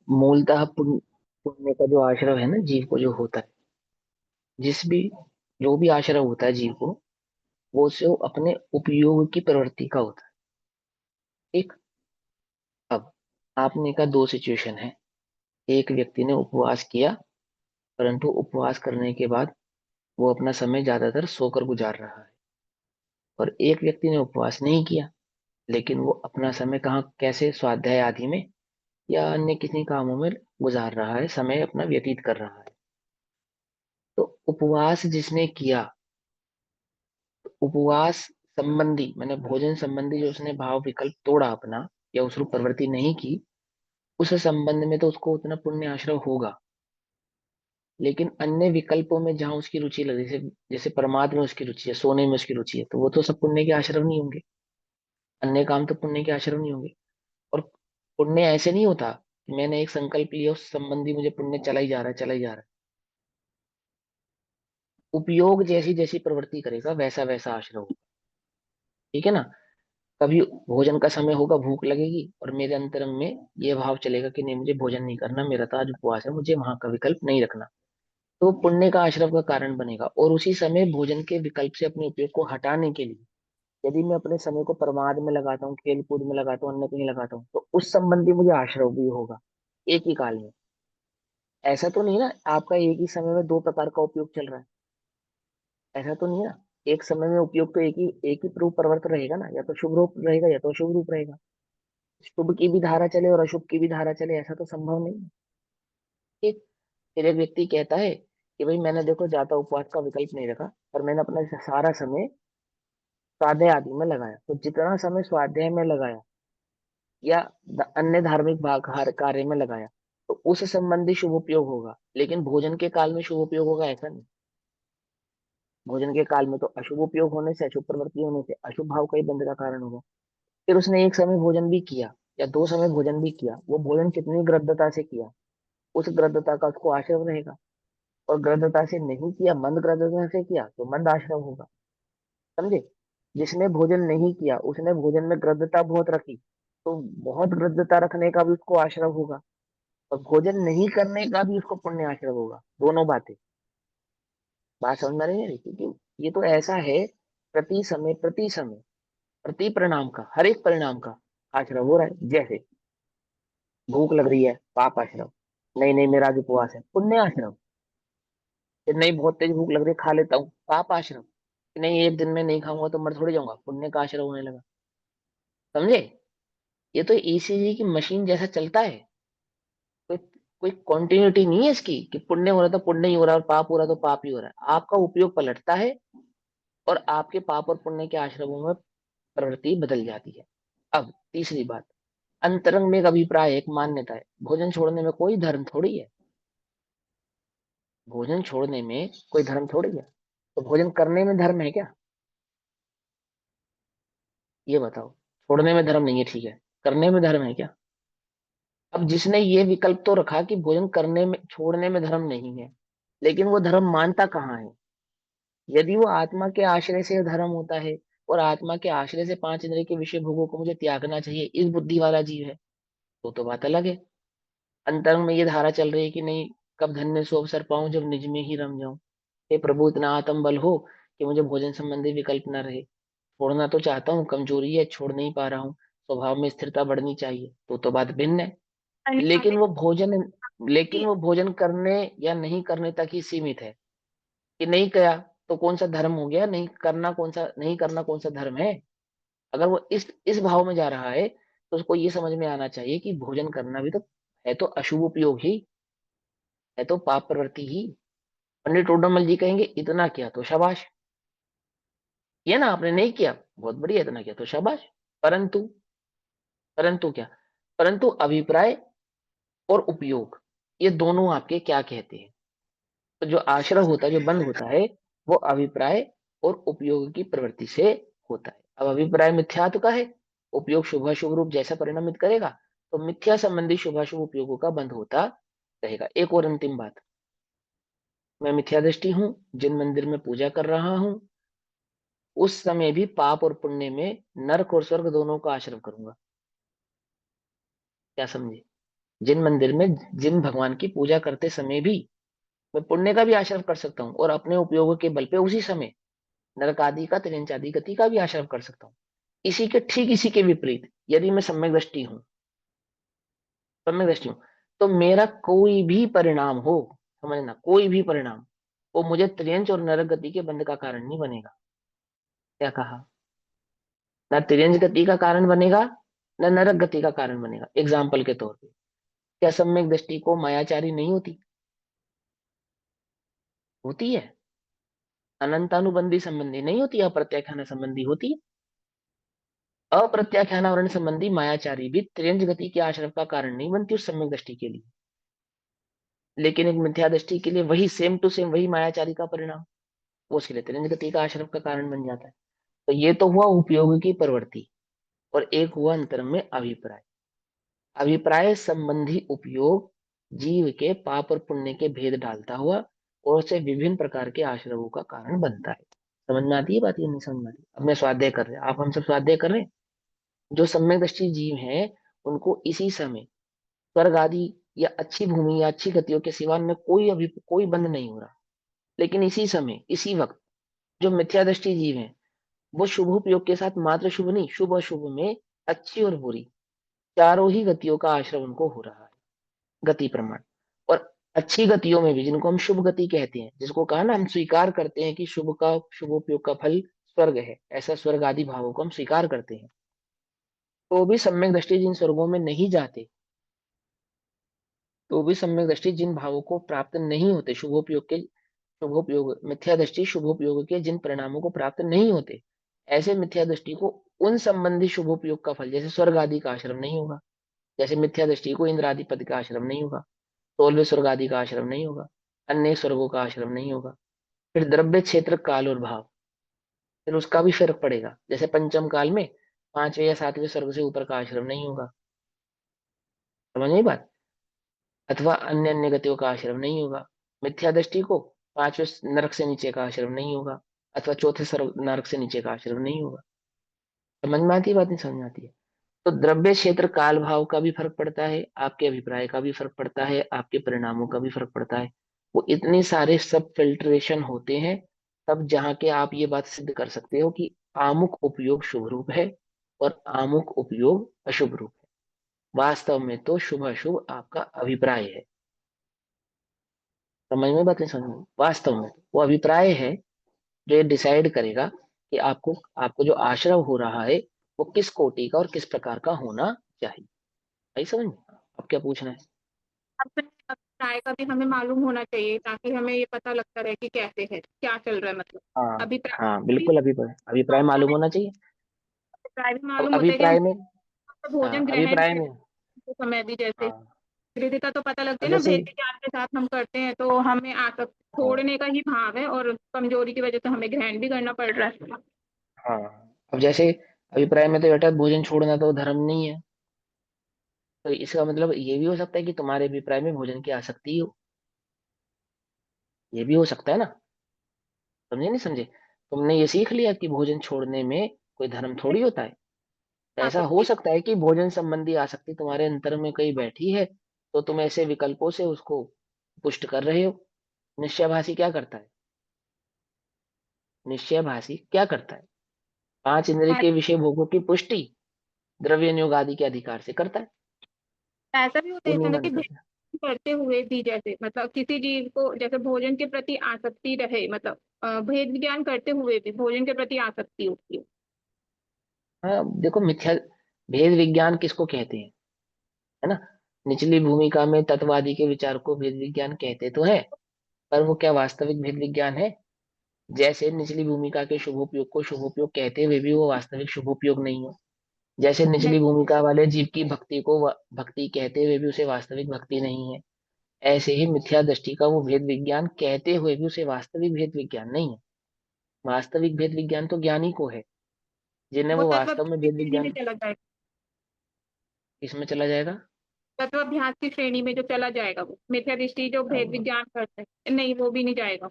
मूलतः पुण्य पुण्य का जो आश्रय है ना जीव को जो होता है, जिस भी जो भी आश्रय होता है जीव को, वो से अपने उपयोग की प्रवृत्ति का होता है। ठीक। अब आपने कहा दो सिचुएशन है। एक व्यक्ति ने उपवास किया, परंतु उपवास करने के बाद वो अपना समय ज्यादातर सोकर गुजार रहा है। और एक व्यक्ति ने उपवास नहीं किया, लेकिन वो अपना समय कहाँ कैसे स्वाध्याय आदि में या अन्य किसी कामों में गुजार रहा है, समय अपना व्यतीत कर रहा है। तो उपवास जिसने किया, उपवास संबंधी मैंने भोजन संबंधी जो उसने भाव विकल्प तोड़ा अपना, या उसको प्रवृत्ति नहीं की, उस संबंध में तो उसको उतना पुण्य आश्रय होगा। लेकिन अन्य विकल्पों में जहां उसकी रुचि लगी, जैसे जैसे प्रमाद में उसकी रुचि है, सोने में उसकी रुचि है, तो वो तो सब पुण्य के आश्रय नहीं होंगे। अन्य काम तो पुण्य के आश्रय नहीं होंगे। और पुण्य ऐसे नहीं होता कि मैंने एक संकल्प लिया उस संबंधी मुझे पुण्य चला ही जा रहा है, चला ही जा रहा है। उपयोग जैसी जैसी प्रवृत्ति करेगा वैसा वैसा आश्रय होगा। ठीक है ना। कभी भोजन का समय होगा, भूख लगेगी, और मेरे अंतरंग में ये भाव चलेगा कि नहीं मुझे भोजन नहीं करना, मेरा तो आज उपवास है, मुझे वहां का विकल्प नहीं रखना। तो पुण्य का आश्रय का कारण बनेगा। और उसी समय भोजन के विकल्प से अपने उपयोग को हटाने के लिए यदि मैं अपने समय को प्रमाद में लगाता हूँ, खेल कूद में लगाता हूँ, अन्य कहीं लगाता हूँ, तो उस संबंधी मुझे आश्रय भी होगा एक ही काल में। ऐसा तो नहीं ना आपका एक ही समय में दो प्रकार का उपयोग चल रहा है। ऐसा तो नहीं है ना। एक समय में उपयोग तो एक ही रूप प्रवर्त रहेगा ना, या तो शुभ रूप रहेगा या तो अशुभ रूप रहेगा। शुभ की भी धारा चले और अशुभ की भी धारा चले, ऐसा तो संभव नहीं है। ठीक। फिर एक व्यक्ति कहता है कि भाई मैंने देखो जाता उपवास का विकल्प नहीं रखा, पर मैंने अपना सारा समय स्वाध्याय आदि में लगाया। तो जितना समय स्वाध्याय में लगाया या अन्य धार्मिक भाग कार्य में लगाया, तो उस संबंधी शुभ उपयोग होगा। लेकिन भोजन के काल में शुभ उपयोग होगा ऐसा नहीं। भोजन के काल में तो अशुभ उपयोग होने से, अशुभ प्रवृत्ति होने से अशुभ भाव का ही बंध का कारण होगा। फिर उसने एक समय भोजन भी किया या दो समय भोजन भी किया, वो भोजन कितनी ग्रद्धता से किया, उस ग्रद्धता का उसको आश्रय रहेगा। और ग्रद्धता से नहीं किया, मंद ग्रद्धता से किया, तो मंद आश्रय होगा। समझे। जिसने भोजन नहीं किया उसने भोजन में ग्रद्धता बहुत रखी, तो बहुत ग्रद्धता रखने का भी उसको आश्रय होगा। और भोजन नहीं करने का भी उसको पुण्य आश्रय होगा। दोनों बातें। बात समझ में नहीं आ रही, क्योंकि ये तो ऐसा है, प्रति समय प्रति परिणाम का, हर एक परिणाम का आश्रय हो रहा है। जैसे भूख लग रही है, पाप आश्रम। नहीं नहीं मेरा आज उपवास है, पुण्य आश्रम। फिर नहीं बहुत तेज भूख लग रही है, खा लेता हूँ, पाप आश्रम। नहीं एक दिन में नहीं खाऊंगा तो मर थोड़ी जाऊंगा, पुण्य का आश्रय होने लगा। समझे। ये तो ईसीजी की मशीन जैसा चलता है। कोई कोई कॉन्टिन्यूटी नहीं है इसकी कि पुण्य हो रहा था पुण्य ही हो रहा है और पाप हो रहा तो पाप ही हो रहा है। आपका उपयोग पलटता है और आपके पाप और पुण्य के आश्रमों में प्रवृत्ति बदल जाती है। अब तीसरी बात, अंतरंग में एक अभिप्राय, एक मान्यता है। भोजन छोड़ने में कोई धर्म थोड़ी है। भोजन छोड़ने में कोई धर्म थोड़ी है। तो भोजन करने में धर्म है क्या? ये बताओ। छोड़ने में धर्म नहीं है, ठीक है, करने में धर्म है क्या? अब जिसने ये विकल्प तो रखा कि भोजन करने में छोड़ने में धर्म नहीं है, लेकिन वो धर्म मानता कहाँ है? यदि वो आत्मा के आश्रय से धर्म होता है, और आत्मा के आश्रय से पांच इंद्रिय के विषय भोगों को मुझे त्यागना चाहिए, इस बुद्धि वाला जीव है, तो बात अलग है। अंतरंग में ये धारा चल रही है कि नहीं, कब धन्य सो अवसर पाऊं जब निज में ही रम जाऊं। हे प्रभु इतना आत्म बल हो कि मुझे भोजन संबंधी विकल्प न रहे। छोड़ना तो चाहता हूँ, कमजोरी है, छोड़ नहीं पा रहा हूँ। स्वभाव में स्थिरता बढ़नी चाहिए, तो बात भिन्न है। लेकिन वो भोजन लेकिन वो भोजन करने या नहीं करने तक ही सीमित है। कि नहीं किया तो कौन सा धर्म हो गया, नहीं करना कौन सा, नहीं करना कौन सा धर्म है? अगर वो इस भाव में जा रहा है, तो उसको ये समझ में आना चाहिए कि भोजन करना भी तो है, तो अशुभ उपयोग ही है, तो पाप प्रवृत्ति ही। पंडित टोडरमल जी कहेंगे इतना किया तो शाबाश, ये ना आपने नहीं किया बहुत बढ़िया, इतना किया तो शाबाश। परंतु परंतु क्या? परंतु अभिप्राय और उपयोग, ये दोनों आपके क्या कहते हैं? तो जो आश्रय होता है, जो बंध होता है, वो अभिप्राय और उपयोग की प्रवृत्ति से होता है। अब अभिप्राय मिथ्यात्व का है, उपयोग शुभाशुभ रूप जैसा परिणामित करेगा, तो मिथ्या संबंधी शुभाशुभ उपयोगों का बंध होता रहेगा। एक और अंतिम बात, मैं मिथ्या दृष्टि हूं, जिन मंदिर में पूजा कर रहा हूं, उस समय भी पाप और पुण्य में नरक और स्वर्ग दोनों का आश्रय करूंगा। क्या समझे? जिन मंदिर में जिन भगवान की पूजा करते समय भी मैं पुण्य का भी आश्रय कर सकता हूँ, और अपने उपयोग के बल पे उसी समय नरक आदि का, तिरंच आदि गति का भी आश्रय कर सकता हूँ। इसी के ठीक इसी के विपरीत यदि मैं सम्यक दृष्टि हूँ, सम्यक दृष्टि हूँ, तो मेरा कोई भी परिणाम हो, समझना, कोई भी परिणाम वो मुझे त्रियंच और नरक गति के बंध का कारण नहीं बनेगा। क्या कहा? ना त्रियंच गति का कारण बनेगा, ना नरक गति का कारण बनेगा। एग्जाम्पल के तौर पे, क्या सम्यक दृष्टि को मायाचारी नहीं होती? होती है। अनंतानुबंधी संबंधी नहीं होती, अप्रत्याख्यान संबंधी होती है। अप्रत्याख्यानावरण संबंधी मायाचारी भी त्रियंच गति के आश्रय का कारण नहीं बनती उस सम्यक दृष्टि के लिए, लेकिन एक मिथ्या दृष्टि के लिए वही सेम टू सेम वही मायाचारी का परिणाम वो उसके लिए त्रियंच गति का आश्रय का कारण बन जाता है। तो ये तो हुआ उपयोग की प्रवृत्ति, और एक हुआ अंतरम में अभिप्राय। अभिप्राय संबंधी उपयोग जीव के पाप और पुण्य के भेद डालता हुआ और उसे विभिन्न प्रकार के आश्रवों का कारण बनता है। समझ में आती है बात? ये नहीं समझ में आती? अब मैं स्वाध्याय कर रहे हैं, आप हम सब स्वाध्याय कर रहे हैं। जो सम्यक दृष्टि जीव हैं उनको इसी समय स्वर्ग आदि या अच्छी भूमि या अच्छी गतियों के सिवा में कोई बंध नहीं हो रहा। लेकिन इसी समय इसी वक्त जो मिथ्या दृष्टि जीव हैं वो शुभ उपयोग के साथ मात्र शुभ नहीं, शुभ अशुभ में अच्छी और बुरी चारों ही गतियों का आश्रय उनको हो रहा है, गति प्रमाण। और अच्छी गतियों में भी जिनको हम शुभ गति कहते हैं, जिसको कहा ना हम स्वीकार करते हैं कि शुभ उपयोग का फल स्वर्ग है, ऐसा स्वर्ग आदि भावों को हम स्वीकार करते हैं, तो भी सम्यक दृष्टि जिन स्वर्गों में नहीं जाते, तो भी सम्यक दृष्टि जिन भावों को प्राप्त नहीं होते, शुभोपयोग मिथ्या दृष्टि शुभोपयोग के जिन परिणामों को प्राप्त नहीं होते, ऐसे मिथ्या दृष्टि को उन संबंधी शुभोपयोग का फल, जैसे स्वर्ग आदि का आश्रम नहीं होगा, जैसे मिथ्या दृष्टि को इंद्र आदि पद का आश्रम नहीं होगा, 16वें स्वर्ग आदि का आश्रम नहीं होगा, अन्य स्वर्गों का आश्रम नहीं होगा। फिर द्रव्य क्षेत्र काल और भाव, फिर उसका भी फर्क पड़ेगा। जैसे पंचम काल में 5वें या 7वें स्वर्ग से ऊपर का आश्रम नहीं होगा, समझ नहीं बात? अथवा अन्य अन्य गतियों का आश्रम नहीं होगा। मिथ्या दृष्टि को 5वें नरक से नीचे का आश्रम नहीं होगा, अथवा चौथे सर्व नरक से नीचे का आश्रम नहीं होगा। समझ में आती है बात? नहीं समझ में आती है? तो द्रव्य क्षेत्र काल भाव का भी फर्क पड़ता है, आपके अभिप्राय का भी फर्क पड़ता है, आपके परिणामों का भी फर्क पड़ता है। वो इतने सारे सब फिल्ट्रेशन होते हैं तब जहाँ के आप ये बात सिद्ध कर सकते हो कि आमुख उपयोग शुभ रूप है और आमुख उपयोग अशुभ रूप है। वास्तव में तो शुभ अशुभ आपका अभिप्राय है। समझ में बात? नहीं समझ में? वास्तव में वो अभिप्राय है जो ये डिसाइड करेगा कि आपको आपको जो आश्रय हो रहा है वो किस कोटि का और किस प्रकार का होना चाहिए। भाई समझ में? अब क्या पूछना है? अपने अभिप्राय का भी हमें मालूम होना चाहिए ताकि हमें ये पता लगता रहे कि कैसे है क्या चल रहा है मतलब। हाँ। अभिप्राय हाँ भी बिल्कुल, अभिप्राय अभिप्राय मालूम हमें होना चाहिए। अभिप्राय भी अब मालूम होता है कि हम अभिप्राय में, हाँ भोजन ग्रहण अभिप्राय में, करते समय भी जैसे हाँ धीरे का तो पता लगता अब है ना, जैसे, भेद विज्ञान के साथ हम करते हैं तो हमें आसक्त हाँ छोड़ने का ही भाव है और कमजोरी की वजह से हमें ग्रहण भी करना पड़ रहा है। हाँ, अब जैसे अभिप्राय में तो बेटा भोजन छोड़ना तो धर्म नहीं है, तो इसका मतलब ये भी हो सकता है कि तुम्हारे अभिप्राय में भोजन की आसक्ति हो, ये भी हो सकता है ना। समझे नहीं समझे? तुमने ये सीख लिया कि भोजन छोड़ने में कोई धर्म थोड़ी होता है। ऐसा हो आसक्ति सकता है कि भोजन संबंधी आसक्ति तुम्हारे अंतर में कहीं बैठी है, तो तुम ऐसे विकल्पों से उसको पुष्ट कर रहे हो। निश्चयभाषी क्या करता है? निश्चयभाषी क्या करता है? 5 इंद्रिय के विषय भोगों की पुष्टि द्रव्य नियोग आदि के अधिकार से करता है, ऐसा भी होता है पूर्णिमा ना कि नहीं भेद करता। करते हुए भी जैसे मतलब किसी जीव को जैसे भोजन के प्रति आसक्ति रहे मतलब भेद विज्ञान करते हुए भी भोजन के प्रति आसक्ति होती है। हाँ देखो, मिथ्या भेद विज्ञान किसको कहते हैं, है ना? निचली भूमिका में तत्ववादी के विचार को भेद विज्ञान कहते तो है, पर वो क्या वास्तविक भेद विज्ञान है? जैसे निचली भूमिका के शुभोपयोग को शुभोपयोग कहते हुए भी वो वास्तविक शुभोपयोग नहीं है, जैसे नहीं, निचली भूमिका वाले जीव की भक्ति को भक्ति कहते हुए भी उसे वास्तविक भक्ति नहीं है, ऐसे ही मिथ्या दृष्टि का वो भेद विज्ञान कहते हुए भी उसे वास्तविक भेद विज्ञान नहीं है। वास्तविक भेद विज्ञान तो ज्ञानी को है, जिन्हें वो वो तत्व वास्तव में की भेद श्रेणी में विज्ञान। चला जाएगा। इसमें चला जाएगा। तत्वाभ्यास की श्रेणी में जो चला जाएगा वो मिथ्या दृष्टि जो भेद अब विज्ञान करते हैं नहीं वो भी नहीं जाएगा।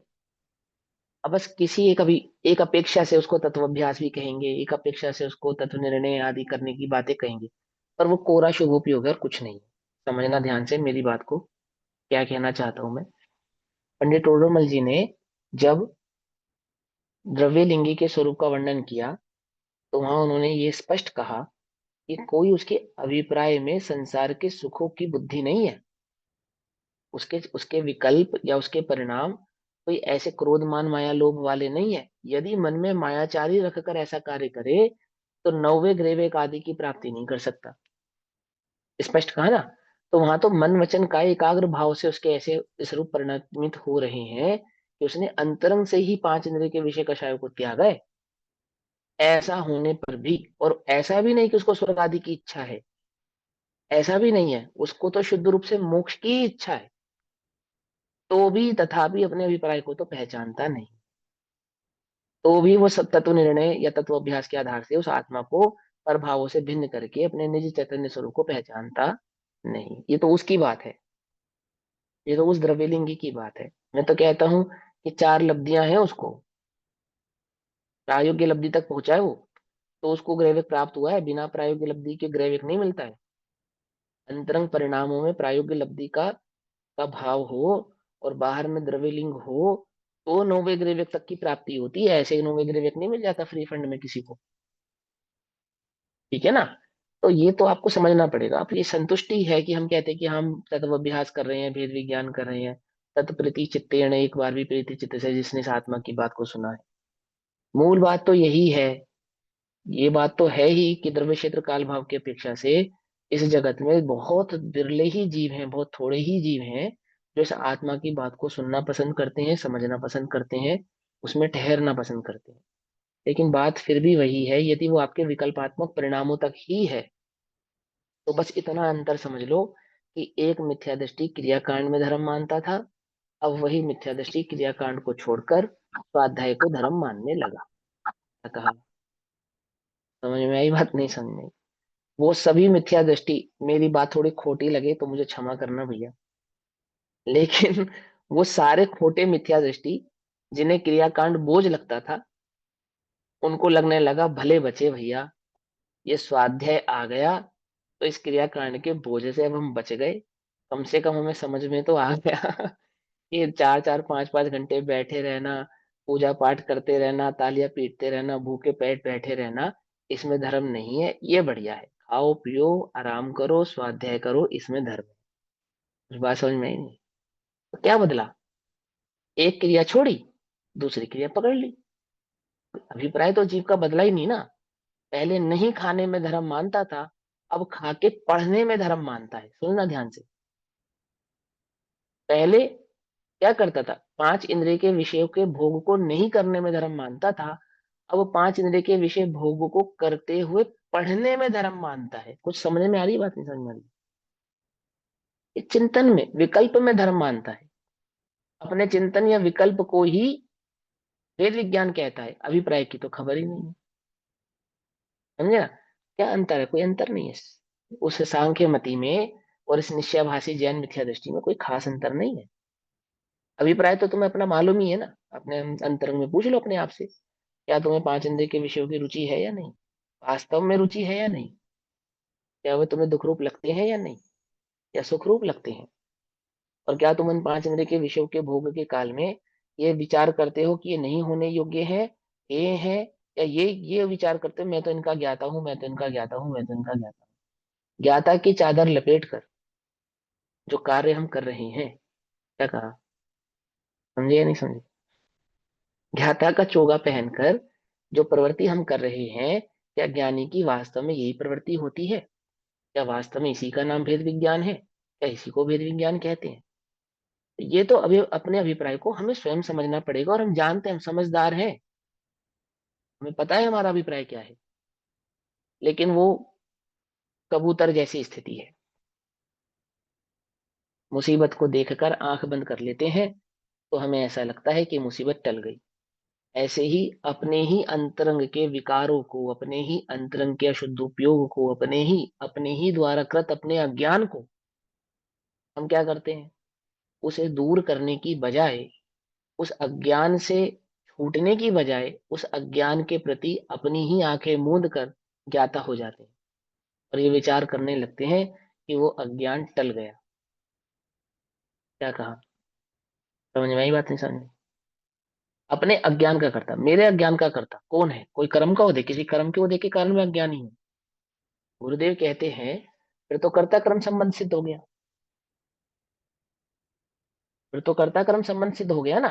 अब बस किसी एक अभी एक अपेक्षा से उसको तत्वाभ्यास भी कहेंगे, एक अपेक्षा से उसको तत्व निर्णय आदि करने की बातें कहेंगे, पर वो कोरा शुभोपयोग है और कुछ नहीं। समझना ध्यान से मेरी बात को, क्या कहना चाहता हूं मैं। पंडित टोडरमल जी ने जब द्रव्य लिंगी के स्वरूप का वर्णन किया, तो वहां उन्होंने ये स्पष्ट कहा कि कोई उसके अभिप्राय में संसार के सुखों की बुद्धि नहीं है। उसके उसके विकल्प या उसके परिणाम कोई ऐसे क्रोध मान माया लोभ वाले नहीं है। यदि मन में मायाचारी रखकर ऐसा कार्य करे तो नौवे ग्रेवेक आदि की प्राप्ति नहीं कर सकता। स्पष्ट कहा ना। तो वहां तो मन वचन का एकाग्र भाव से उसके ऐसे इस रूप परिणमित हो रहे हैं कि उसने अंतरंग से ही पांच इंद्रिय के विषय कषायों को त्यागा है। ऐसा होने पर भी, और ऐसा भी नहीं कि उसको स्वर्ग आदि की इच्छा है, ऐसा भी नहीं है, उसको तो शुद्ध रूप से मोक्ष की ही इच्छा है, तो भी तथापि अपने अभिप्राय को तो पहचानता नहीं। तो भी वो सब तत्व निर्णय या तत्व अभ्यास के आधार से उस आत्मा को प्रभावों से भिन्न करके अपने निज चैतन्य स्वरूप को पहचानता नहीं। ये तो उसकी बात है, ये तो उस द्रव्यलिंगी की बात है। मैं तो कहता हूं कि चार लब्धियां हैं उसको, प्रायोग्य लब्धि तक पहुंचा है वो, तो उसको ग्रैविक प्राप्त हुआ है। बिना प्रायोग्य लब्धि के ग्रैविक नहीं मिलता है। अंतरंग परिणामों में प्रायोगिक लब्धि का भाव हो और बाहर में द्रव्यलिंग हो, तो नौवे ग्रेविक तक की प्राप्ति होती है। ऐसे ही नौवे ग्रेविक नहीं मिल जाता फ्री फंड में किसी को। ठीक है ना। तो ये तो आपको समझना पड़ेगा। अब ये संतुष्टि है कि हम कहते हैं कि हम तत्व अभ्यास कर रहे हैं, भेद विज्ञान कर रहे हैं। तत्प्रति चित्तेण एक बार भी प्रीति चित्त से जिसने इस आत्मा की बात को सुना है। मूल बात तो यही है। ये बात तो है ही कि द्रव्य क्षेत्र काल भाव की अपेक्षा से इस जगत में बहुत बिरले ही जीव हैं, बहुत थोड़े ही जीव हैं जो इस आत्मा की बात को सुनना पसंद करते हैं, समझना पसंद करते हैं, उसमें ठहरना पसंद करते हैं। लेकिन बात फिर भी वही है, यदि वो आपके विकल्पात्मक परिणामों तक ही है, तो बस इतना अंतर समझ लो कि एक मिथ्या दृष्टि क्रियाकांड में धर्म मानता था, अब वही मिथ्या दृष्टि क्रियाकांड को छोड़कर स्वाध्याय को धर्म मानने लगा। क्या कहा? समझ में आई बात? नहीं समझ में आई? वो सभी मिथ्या दृष्टि, मेरी बात थोड़ी खोटी लगे तो मुझे क्षमा करना भैया, लेकिन वो सारे खोटे मिथ्या दृष्टि जिन्हें क्रियाकांड बोझ लगता था, उनको लगने लगा भले बचे भैया, ये स्वाध्याय आ गया तो इस क्रियाकांड के बोझ से अब हम बच गए। कम से कम हमें समझ में तो आ गया ये 4-4 5-5 घंटे बैठे रहना, पूजा पाठ करते रहना, तालियां पीटते रहना, भूखे पेट बैठे रहना, इसमें धर्म नहीं है। ये बढ़िया है, खाओ पियो आराम करो स्वाध्याय करो, इसमें धर्म है। कुछ बात समझ में आई नहीं? तो क्या बदला? एक क्रिया छोड़ी, दूसरी क्रिया पकड़ ली। अभिप्राय तो जीव का बदला ही नहीं ना। पहले नहीं खाने में धर्म मानता था, अब खा के पढ़ने में धर्म मानता है। सुनना ध्यान से। पहले क्या करता था? पांच इंद्रिय के विषयों के भोग को नहीं करने में धर्म मानता था, अब पांच इंद्रिय के विषय भोग को करते हुए पढ़ने में धर्म मानता है। कुछ समझ में आ रही बात? नहीं समझ में आ रही? ये चिंतन में विकल्प में धर्म मानता है। अपने चिंतन या विकल्प को ही वेद विज्ञान कहता है, अभिप्राय की तो खबर ही नहीं है। समझे ना? क्या अंतर है? कोई अंतर नहीं है उस सांख्य मति में और इस निश्चयभाषी जैन मिथ्या दृष्टि में। कोई खास अंतर नहीं है। अभिप्राय तो तुम्हें अपना मालूम ही है ना। अपने अंतरंग में पूछ लो अपने आप से, क्या तुम्हें पांच इंद्रिय के विषयों की रुचि है या नहीं? वास्तव में रुचि है या नहीं? क्या वे तुम्हें दुख रूप लगते हैं या नहीं, या सुख रूप लगते हैं? और क्या तुम उन पांच इंद्रिय के विषयों के भोग के काल में ये विचार करते हो कि ये नहीं होने योग्य है, ये है, या ये विचार करते हो मैं तो इनका ज्ञाता हूँ, मैं तो इनका ज्ञाता हूँ, मैं तो इनका ज्ञाता हूँ? ज्ञाता की चादर लपेट कर जो कार्य हम कर रहे हैं, क्या कहा? समझे या नहीं समझे? ज्ञाता का चोगा पहनकर जो प्रवृत्ति हम कर रहे हैं, क्या ज्ञानी की वास्तव में यही प्रवृत्ति होती है? क्या वास्तव में इसी का नाम भेद विज्ञान है? क्या इसी को भेद विज्ञान कहते हैं? ये तो अभी अपने अभिप्राय को हमें स्वयं समझना पड़ेगा, और हम जानते हैं, हम समझदार हैं, हमें पता है हमारा अभिप्राय क्या है। लेकिन वो कबूतर जैसी स्थिति है, मुसीबत को देखकर आंख बंद कर लेते हैं, तो हमें ऐसा लगता है कि मुसीबत टल गई। ऐसे ही अपने ही अंतरंग के विकारों को, अपने ही अंतरंग के अशुद्ध उपयोग को, अपने ही द्वारा कृत अपने अज्ञान को हम क्या करते हैं? उसे दूर करने की बजाय, उस अज्ञान से छूटने की बजाय, उस अज्ञान के प्रति अपनी ही आंखें मूंद कर ज्ञाता हो जाते हैं, और ये विचार करने लगते हैं कि वो अज्ञान टल गया। क्या कहा? समझ में आई बात? नहीं समझ में? अपने अज्ञान का करता, मेरे अज्ञान का करता कौन है? कोई कर्म का उदय, किसी कर्म के उदय के कारण मैं अज्ञानी हूं। गुरुदेव कहते हैं फिर तो कर्ता कर्म संबंध सिद्ध हो गया। फिर तो कर्ता कर्म संबंध सिद्ध हो गया ना।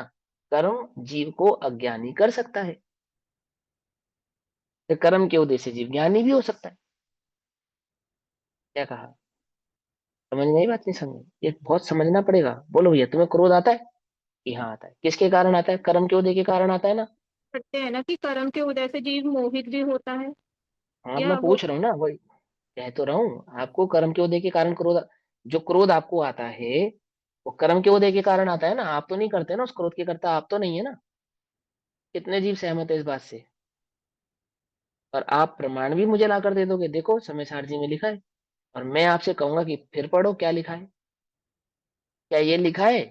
कर्म जीव को अज्ञानी कर सकता है, फिर कर्म के उदय से जीव ज्ञानी भी हो सकता है। क्या कहा? समझ में आई बात? नहीं समझ? ये बहुत समझना पड़ेगा। बोलो भैया, तुम्हें क्रोध आता है? कि हाँ आता है। किसके कारण आता है? कर्म के उदय के कारण आता है ना। करते हैं ना कि कर्म के उदय से जीव मोहित भी होता है, हाँ, अब मैं या वो पूछ रहा हूँ ना, वही कह तो रहा हूँ आपको। कर्म के उदय के कारण क्रोध, जो क्रोध आपको आता है वो कर्म के उदय के कारण आता है ना। आप तो नहीं करते ना, उस क्रोध के करता आप तो नहीं है ना। कितने जीव सहमत है इस बात से? और आप प्रमाण भी मुझे ला कर दे दोगे, देखो समय सारणी में लिखा है। और मैं आपसे कहूंगा कि फिर पढ़ो क्या लिखा है। क्या ये लिखा है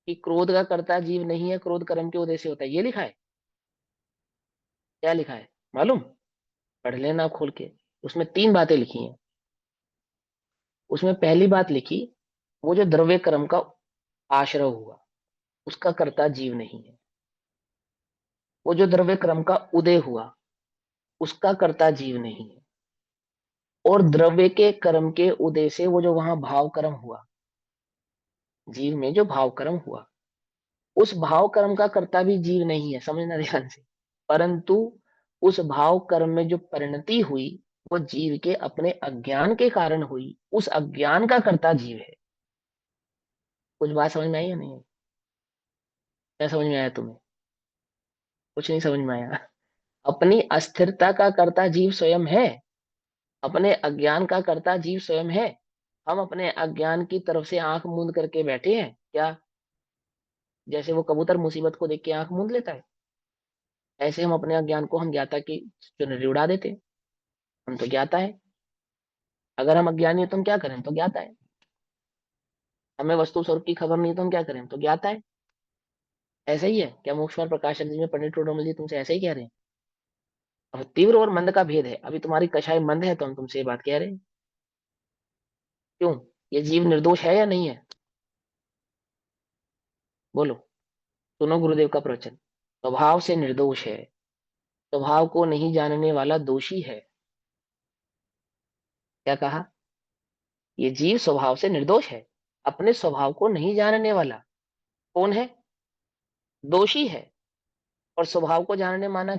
कि क्रोध का कर्ता जीव नहीं है, क्रोध कर्म के उदय से होता है? ये लिखा है? क्या लिखा है मालूम? पढ़ लेना खोल के। उसमें तीन बातें लिखी हैं। उसमें पहली बात लिखी, वो जो द्रव्य कर्म का आश्रय हुआ उसका कर्ता जीव नहीं है। वो जो द्रव्य क्रम का उदय हुआ उसका कर्ता जीव नहीं है। और द्रव्य के कर्म के उदय से वो जो वहां भाव कर्म हुआ, जीव में जो भाव कर्म हुआ, उस भाव कर्म का कर्ता भी जीव नहीं है, समझना ध्यान से। परंतु उस भाव कर्म में जो परिणति हुई वो जीव के अपने अज्ञान के कारण हुई, उस अज्ञान का कर्ता जीव है। कुछ बात समझ में आई या नहीं? क्या समझ में आया तुम्हें? कुछ नहीं समझ में आया? अपनी अस्थिरता का कर्ता जीव स्वयं है, अपने अज्ञान का कर्ता जीव स्वयं है। हम अपने अज्ञान की तरफ से आंख मूंद करके बैठे हैं क्या? जैसे वो कबूतर मुसीबत को देख के आंख मूंद लेता है, ऐसे हम अपने अज्ञान को हम ज्ञाता की चुनरी उड़ा देते हैं। हम तो ज्ञाता है। अगर हम अज्ञानी है तो हम क्या करें? हम तो ज्ञाता है। हमें वस्तु स्वरूप की खबर नहीं तो हम क्या करें? हम तो ज्ञाता है। ऐसा ही है क्या? मोक्ष और प्रकाशन जी में पंडित टोडरमल जी तुमसे ऐसा ही कह रहे हैं? अब तीव्र और मंद का भेद है। अभी तुम्हारी कषाय मंद है तो हम तुमसे ये बात कह रहे हैं। क्यों? ये जीव निर्दोष है या नहीं है? बोलो। सुनो गुरुदेव का प्रवचन। स्वभाव से निर्दोष है, स्वभाव को नहीं जानने वाला दोषी है। क्या कहा? ये जीव स्वभाव से निर्दोष है, अपने स्वभाव को नहीं जानने वाला कौन है? दोषी है। और स्वभाव को जानने माना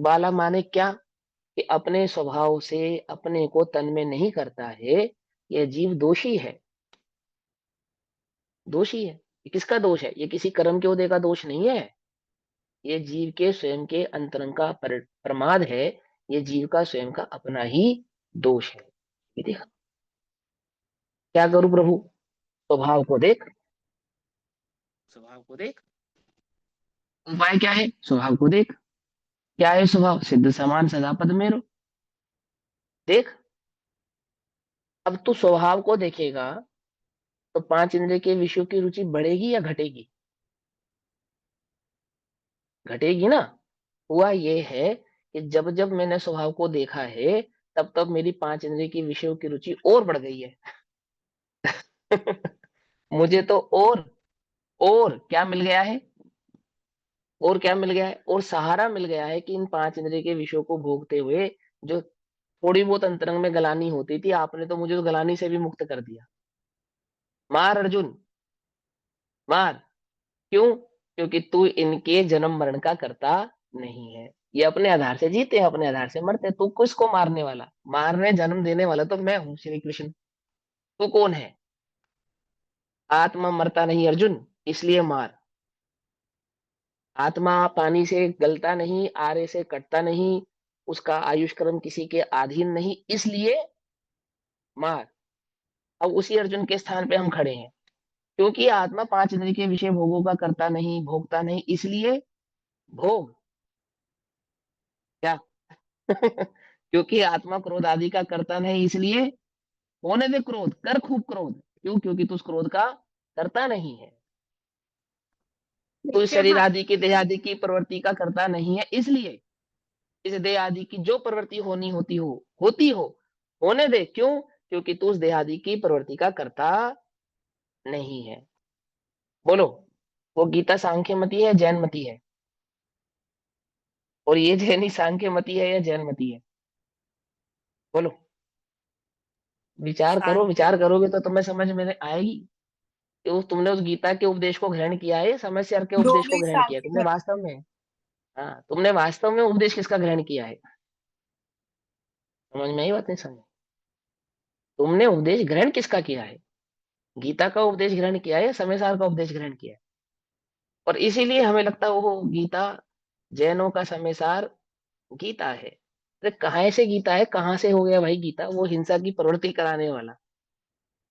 वाला माने क्या? कि अपने स्वभाव से अपने को तन में नहीं करता है, यह जीव दोषी है। दोषी है। ये किसका दोष है? ये किसी कर्म के उदय का दोष नहीं है। ये जीव के स्वयं के अंतरंग का प्रमाद है। ये जीव का स्वयं का अपना ही दोष है। ये देखा? क्या करूं प्रभु? स्वभाव को देख, स्वभाव को देख। उपाय क्या है? स्वभाव को देख। क्या है स्वभाव? सिद्ध समान सदा पद मेरो। देख। अब तू स्वभाव को देखेगा तो पांच इंद्रिय के विषयों की रुचि बढ़ेगी या घटेगी? घटेगी ना। हुआ ये है कि जब जब मैंने स्वभाव को देखा है तब तब मेरी पांच इंद्रिय की विषयों की रुचि और बढ़ गई है। मुझे तो और क्या मिल गया है? और क्या मिल गया है? और सहारा मिल गया है कि इन पांच इंद्रिय के विषयों को भोगते हुए जो थोड़ी बहुत अंतरंग में गलानी होती थी, आपने तो मुझे उस गलानी से भी मुक्त कर दिया। मार अर्जुन, मार। क्यों? क्योंकि तू इनके जन्म मरण का करता नहीं है। ये अपने आधार से जीते हैं, अपने आधार से मरते हैं। तू किसको मारने वाला? मारने जन्म देने वाला तो मैं हूँ, श्री कृष्ण। तू कौन है? आत्मा मरता नहीं अर्जुन, इसलिए मार। आत्मा पानी से गलता नहीं, आरे से कटता नहीं, उसका आयुष्क्रम किसी के अधीन नहीं, इसलिए मार। अब उसी अर्जुन के स्थान पे हम खड़े हैं। क्योंकि आत्मा पांच इंद्रिय के विषय भोगों का करता नहीं, भोगता नहीं, इसलिए भोग। क्या? क्योंकि आत्मा क्रोध आदि का करता नहीं, इसलिए होने दे क्रोध, कर खूब क्रोध। क्यों? क्योंकि तू उस क्रोध का करता नहीं है। तू इस देखिए शरीर आदि की देह आदि की प्रवृत्ति का करता नहीं है, इसलिए इस देह आदि की जो प्रवृत्ति होनी होती हो, होती हो, होने दे। क्यों? क्योंकि तू उस देहादि की प्रवृत्ति का करता नहीं है। बोलो, वो गीता सांख्य मती है जैन मती है? और ये जैनी सांख्य मती है या जैन मती है? बोलो, विचार करो, सांख्य। विचार करोगे तो तुम्हें समझ में आएगी कि तुमने उस गीता के उपदेश को ग्रहण किया है, समस्या के दो उपदेश को में ग्रहण किया है सांख्य तुमने धर्म। वास्तव में? हाँ, तुमने वास्तव में उपदेश किसका ग्रहण किया है? समझ में आई बात? नहीं समझ? तुमने उपदेश ग्रहण किसका किया है? गीता का उपदेश ग्रहण किया है या समय सार का उपदेश ग्रहण किया है? और इसीलिए हमें लगता है वो गीता जैनों का समय सार गीता है। अरे कहाँ से गीता है, कहाँ से हो गया भाई गीता? वो हिंसा की प्रवृत्ति कराने वाला,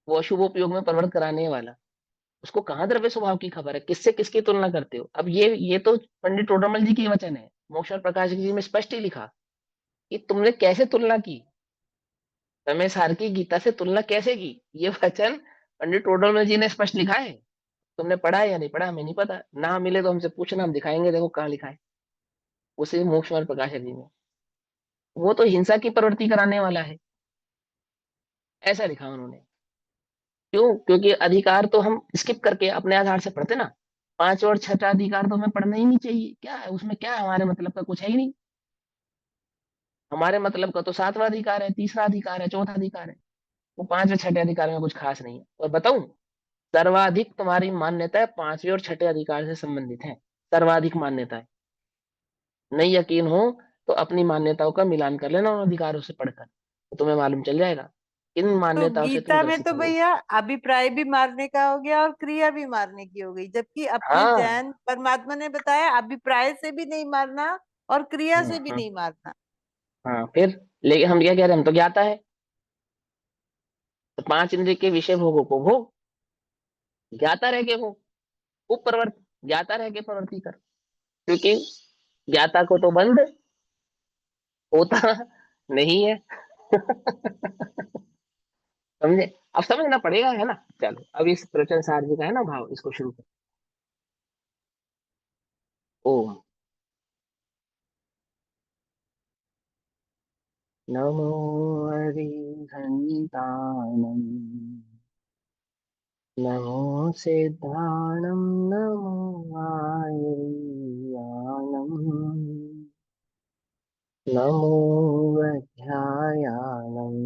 वो अशुभ उपयोग में प्रवृत्त कराने वाला, उसको कहाँ द्रव्य स्वभाव की खबर है? किससे किसकी तुलना करते हो? अब ये तो पंडित टोडरमल जी के वचन है, मोक्षर प्रकाश जी में स्पष्ट ही लिखा कि तुमने कैसे तुलना की, समय सार की गीता से तुलना कैसे की। ये वचन पंडित टोडरमल जी ने स्पष्ट लिखा है। तुमने पढ़ा है या नहीं पढ़ा हमें नहीं पता, ना मिले तो हमसे पूछना, हम दिखाएंगे, देखो कहाँ लिखा है। उसे मोक्षर प्रकाश जी में, वो तो हिंसा की प्रवृत्ति कराने वाला है, ऐसा लिखा उन्होंने। क्यों? क्योंकि अधिकार तो हम स्किप करके अपने आधार से पढ़ते ना। पांच और छठा अधिकार तो हमें पढ़ना ही नहीं चाहिए, क्या है उसमें, क्या है हमारे मतलब का? कुछ है ही नहीं। हमारे मतलब का तो सातवां अधिकार है, तीसरा अधिकार है, चौथा अधिकार है। वो पांचवें छठे अधिकार में कुछ खास नहीं है। और बताऊं, सर्वाधिक तुम्हारी मान्यता है पांचवें और छठे अधिकार से संबंधित है। सर्वाधिक मान्यता है। नहीं यकीन हो तो अपनी मान्यताओं का मिलान कर लेना उन अधिकारों से पढ़कर, तो तुम्हें मालूम चल जाएगा किन तो मान्यताओं से तुम गीता में ग्रसित तो हो। भैया अभिप्राय भी मारने का हो गया और क्रिया भी मारने की हो गई, जबकि अपने हाँ। जैन परमात्मा ने बताया अभिप्राय से भी नहीं मारना और क्रिया हाँ। से भी हाँ। नहीं मारना। हाँ, फिर लेकिन हम क्या कह रहे हैं, हम तो ज्ञाता है। तो पांच इंद्रिय के विषय भोगों को भोग, ज्ञाता रह के भोग, उपप्रवर्त, ज्ञाता रह के प्रवृत्ति कर। क्योंकि ज्ञाता को तो बंध होता नहीं है। समझे? अब समझना पड़ेगा, है ना? चलो अब इस प्रवचन सार जी का है ना भाव, इसको शुरू कर। ओम नमो हरिहंताणं, नमो सिद्धाणं, नमो आयर्याणं, नमो व्याख्यायाणं,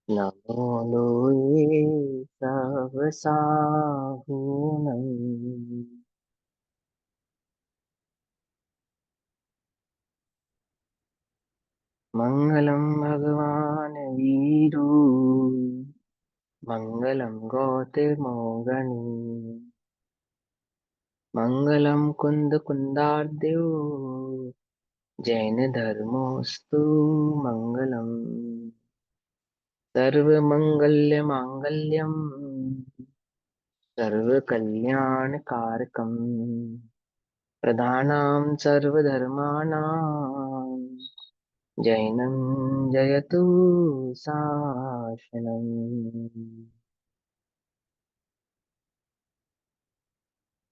नमो लोये सवसाहुनं। मंगलम भगवान वीरू, मंगलम गौतमोगणी, मंगलम कुंद कुंदार्द्यो, जैन धर्मोस्तु मंगलम। सर्व मंगल्य मांगल्यम, सर्व कल्याण कारकम, प्रधानां सर्वधर्माणां, जैनं जयतु शासनम्।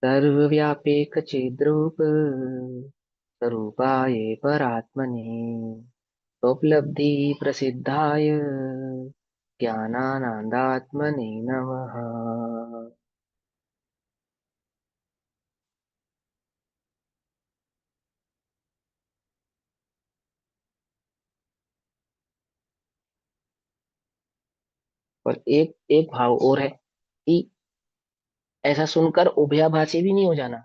सर्वव्यापेक चिद्रूप, स्वरूपाय परात्मने, स्वोपलब्धि प्रसिद्धाय, ज्ञानानंदात्मने नमः। और एक एक भाव और है कि ऐसा सुनकर उभयाभासी भी नहीं हो जाना।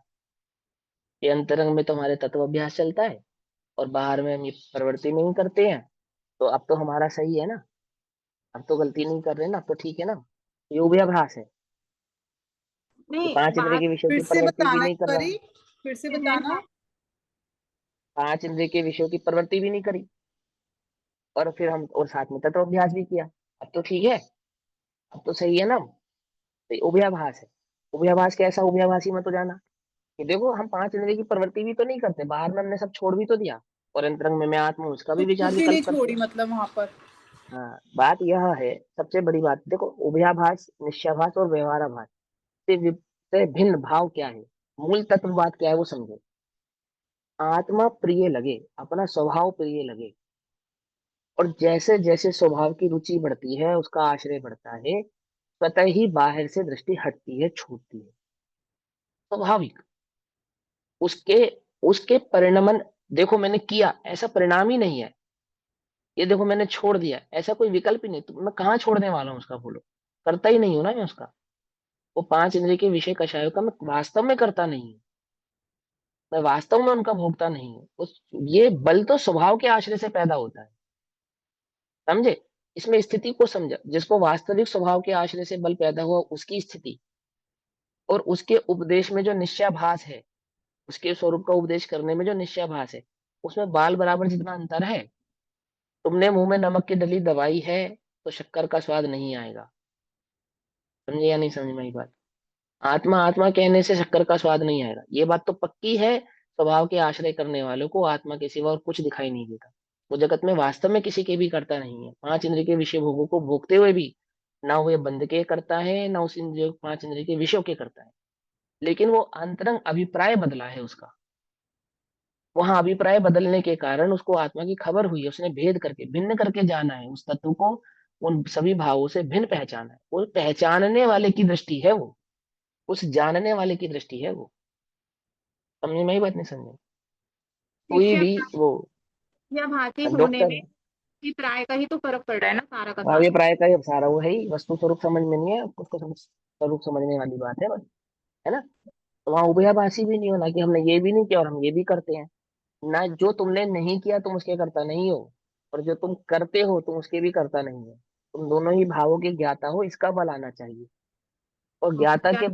ये अंतरंग में तो हमारे तत्व अभ्यास चलता है और बाहर में हम ये प्रवृत्ति नहीं करते हैं, तो अब तो हमारा सही है ना, अब तो गलती नहीं कर रहे ना, अब तो ठीक है ना। ये उभयाभास है कि नहीं पांच इंद्रिय बात के विषयों फिर की से प्रवृत्ति भी बताना नहीं एक कर रहा, बारी, फिर से है बताना। हाँ। पांच इंद्रिय के विषयों की प्रवृत्ति भी नहीं करी, और फिर हम और साथ में तत्व अभ्यास भी किया। अब तो ठीक है, अब तो सही है ना। तो ये उभयाभास है। उभयाभास कैसा उभयाभासी मत हो जाना कि देखो हम पांच इंद्रिय की प्रवृत्ति भी तो नहीं करते, बाहर में हमने सब छोड़ भी तो दिया, और अंतरंग में मैं आत्मा हूं, उसका तो भी विचार खुशी नहीं विकल्प करते छोड़ी हैं। मतलब वहां पर। हाँ, बात यह है, सबसे बड़ी बात देखो, उभयाभास, निश्चयाभास और व्यवहाराभास से भिन्न भाव क्या है, मूल तत्व बात क्या है वो समझो। आत्मा प्रिय लगे, अपना स्वभाव प्रिय लगे, और जैसे जैसे स्वभाव की रुचि बढ़ती है, उसका आश्रय बढ़ता है, स्वतः ही बाहर से दृष्टि हटती है, छूटती है, स्वाभाविक। उसके उसके परिणमन, देखो मैंने किया ऐसा परिणाम ही नहीं है, ये देखो मैंने छोड़ दिया ऐसा कोई विकल्प ही नहीं, तो मैं कहाँ छोड़ने वाला हूँ उसका, बोलो। करता ही नहीं हूं ना मैं उसका। वो पांच इंद्रिय के विषय कषायों का मैं वास्तव में करता नहीं हूँ, मैं वास्तव में उनका भोगता नहीं हूँ। उस ये बल तो स्वभाव के आश्रय से पैदा होता है, समझे। इसमें स्थिति को समझा, जिसको वास्तविक स्वभाव के आश्रय से बल पैदा हुआ उसकी स्थिति, और उसके उपदेश में जो निश्चयाभास है, उसके स्वरूप का उपदेश करने में जो निश्चयाभास है, उसमें बाल बराबर जितना अंतर है। तुमने मुंह में नमक की डली दवाई है तो शक्कर का स्वाद नहीं आएगा, समझे या नहीं समझ में आई बात। आत्मा आत्मा कहने से शक्कर का स्वाद नहीं आएगा, ये बात तो पक्की है। स्वभाव के आश्रय करने वालों को आत्मा के सिवा और कुछ दिखाई नहीं देता। वो जगत में वास्तव में किसी के भी करता नहीं है, पांच इंद्रिय के विषय भोगों को भोगते हुए भी ना हुए बंध के करता है, ना उस इंद्रिय पांच इंद्रिय के विषयों के करता है। लेकिन वो अंतरंग अभिप्राय बदला है उसका, वहां अभिप्राय बदलने के कारण उसको आत्मा की खबर हुई है, उसने भेद करके भिन्न करके जाना है उस तत्व को, उन सभी भावों से भिन्न पहचाना है। वो पहचानने वाले की दृष्टि है वो, उस जानने वाले की दृष्टि है वो। समझ में ही बात नहीं समझे। कोई निश्चय भी वो या भांति होने डॉक्टर, में भी प्राय का ही तो फर्क पड़ रहा है ना, सारा का सारा। अभिप्राय का ही सारा वो है ही, वस्तु स्वरूप समझ में नहीं है, उसको स्वरूप समझने वाली बात है बस, है ना। तो वहां उभयाभासी भी नहीं होना कि हमने ये भी नहीं किया और हम ये भी करते हैं। ना जो तुमने नहीं किया तुम उसके करता नहीं हो, और जो तुम करते हो तुम उसके भी करता नहीं हो। तुम दोनों ही भावों के ज्ञाता हो, इसका बल आना चाहिए। और क्या ज्ञाता के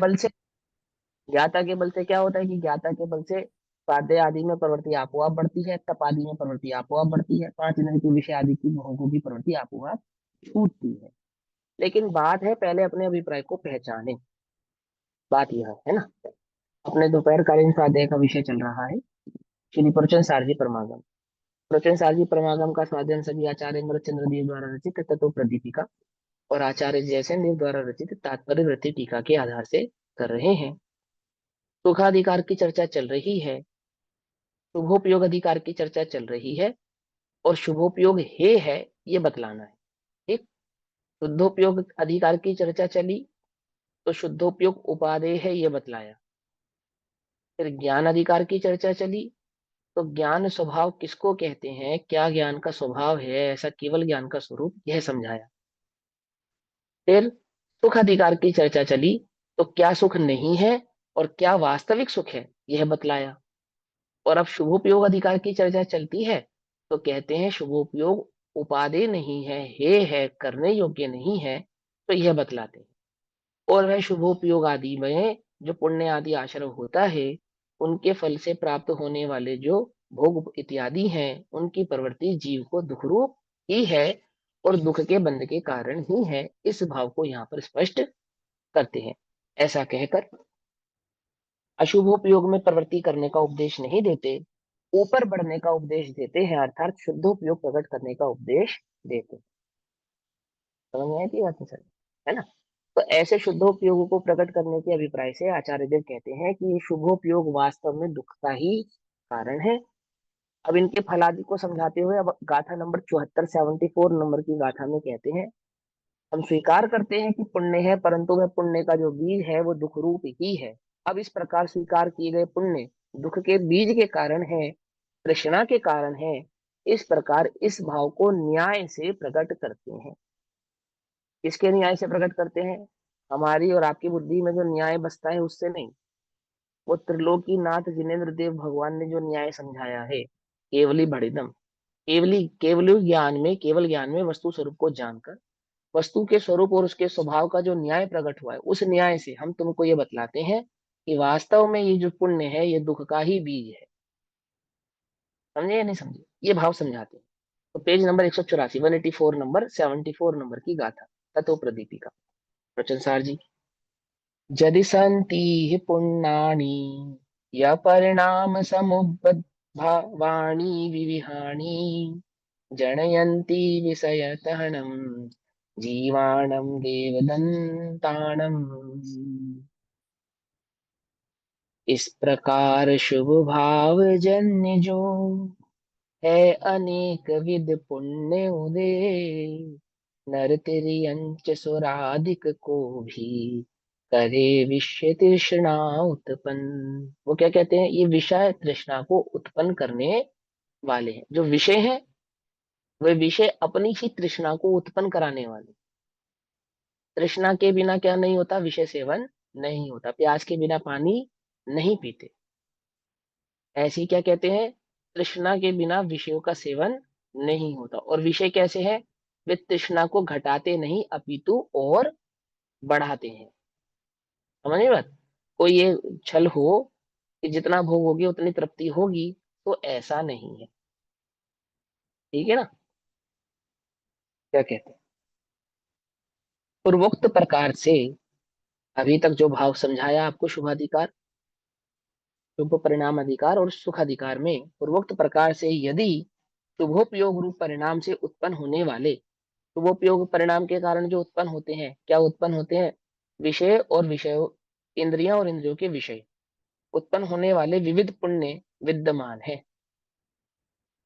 बल से क्या होता है कि ज्ञाता के बल से स्वाध्याय आदि में प्रवृत्ति आपोआप बढ़ती है, तप आदि में प्रवृत्ति आपोआप बढ़ती है, पांच इंद्रिय के विषय आदि की भोगों की प्रवृत्ति आपोआप छूटती है। लेकिन बात है पहले अपने अभिप्राय को पहचाने, बात यह है ना। अपने दोपहरकालीन स्वाध्याय का विषय चल रहा है श्री प्रवचन सारजी परमागम। प्रवचन सारजी परमागम का स्वाध्याय सभी आचार्य मृतचंद्र देव द्वारा रचित तत्व प्रदीपिका और आचार्य जयसेन देव द्वारा रचित तात्पर्य वृत्ति टीका के आधार से कर रहे हैं। सुखाधिकार की चर्चा चल रही है, शुभोपयोग अधिकार की चर्चा चल रही है, और शुभोपयोग हे है ये बतलाना है। ठीक। शुद्धोपयोग अधिकार की चर्चा चली तो शुद्धोपयोग उपादेय है ये बतलाया। फिर ज्ञान अधिकार की चर्चा चली तो ज्ञान स्वभाव किसको कहते हैं, क्या ज्ञान का स्वभाव है, ऐसा केवल ज्ञान का स्वरूप, यह समझाया। फिर सुख अधिकार की चर्चा चली तो क्या सुख नहीं है और क्या वास्तविक सुख है यह बतलाया। और अब शुभोपयोग अधिकार की चर्चा चलती है तो कहते हैं शुभोपयोग उपादेय नहीं है, हे है, करने योग्य नहीं है, तो यह बतलाते हैं। और वह शुभोपयोग आदि में जो पुण्य आदि आश्रय होता है, उनके फल से प्राप्त होने वाले जो भोग इत्यादि हैं, उनकी प्रवृत्ति जीव को दुखरूप ही है और दुख के बंध के कारण ही है, इस भाव को यहाँ पर स्पष्ट करते हैं। ऐसा कहकर अशुभोपयोग में प्रवृत्ति करने का उपदेश नहीं देते, ऊपर बढ़ने का उपदेश देते हैं, अर्थात शुद्धोपयोग प्रकट करने का उपदेश देते हैं। समझ में आई थी बात सर, है ना। तो ऐसे शुद्धोपयोग को प्रकट करने के अभिप्राय से आचार्य देव कहते हैं कि ये शुभोपयोग वास्तव में दुख का ही कारण है। अब इनके फलादि को समझाते हुए अब गाथा नंबर 74 74 नंबर की गाथा में कहते हैं, हम स्वीकार करते हैं कि पुण्य है, परंतु वह पुण्य का जो बीज है वो दुख रूप ही है। अब इस प्रकार स्वीकार किए गए पुण्य दुख के बीज के कारण है, तृष्णा के कारण है। इस प्रकार इस भाव को न्याय से प्रकट करते हैं। किसके न्याय से प्रकट करते हैं? हमारी और आपकी बुद्धि में जो न्याय बसता है उससे नहीं। वो त्रिलोकीनाथ जिनेन्द्र देव भगवान ने जो न्याय समझाया है, केवली भड़िदम, केवल ज्ञान में वस्तु स्वरूप को जानकर वस्तु के स्वरूप और उसके स्वभाव का जो न्याय प्रकट हुआ है, उस न्याय से हम तुमको ये बतलाते हैं कि वास्तव में ये जो पुण्य है ये दुख का ही बीज है। समझे या नहीं समझे, ये भाव समझाते हैं। तो पेज नंबर 184 184 नंबर 74 नंबर की गाथा तत्व प्रदीपिका प्रवचन सार जी। यदि सन्ति हि पुण्यानि य परिणाम समुद्भवानि विविहानि जनयन्ति विषयतहनं जीवाणं देवदन्ताणम्। इस प्रकार शुभ भाव जन्य जो है अनेक विध पुण्य उदय, नर तेरी अंश सुराधिक को भी करे विषय तृष्णा उत्पन्न। वो क्या कहते हैं, ये विषय तृष्णा को उत्पन्न करने वाले हैं। जो विषय है वे विषय अपनी ही तृष्णा को उत्पन्न कराने वाले। तृष्णा के बिना क्या नहीं होता, विषय सेवन नहीं होता। प्यास के बिना पानी नहीं पीते। ऐसे ही क्या कहते हैं, तृष्णा के बिना विषयों का सेवन नहीं होता। और विषय कैसे है, वे तृष्णा को घटाते नहीं अपितु और बढ़ाते हैं। समझ में बात। कोई ये छल हो कि जितना भोगोगे उतनी तृप्ति होगी, तो ऐसा नहीं है। ठीक है ना। क्या कहते हैं, पूर्वोक्त प्रकार से अभी तक जो भाव समझाया आपको, शुभाधिकार, शुभ परिणाम अधिकार और सुख अधिकार में, पूर्वोक्त प्रकार से यदि शुभोपयोग रूप परिणाम से उत्पन्न होने वाले, शुभोपयोग परिणाम के कारण जो उत्पन्न होते हैं, क्या उत्पन्न होते हैं, विषय और विषय, इंद्रियां और इंद्रियों के विषय उत्पन्न होने वाले विविध पुण्य विद्यमान है।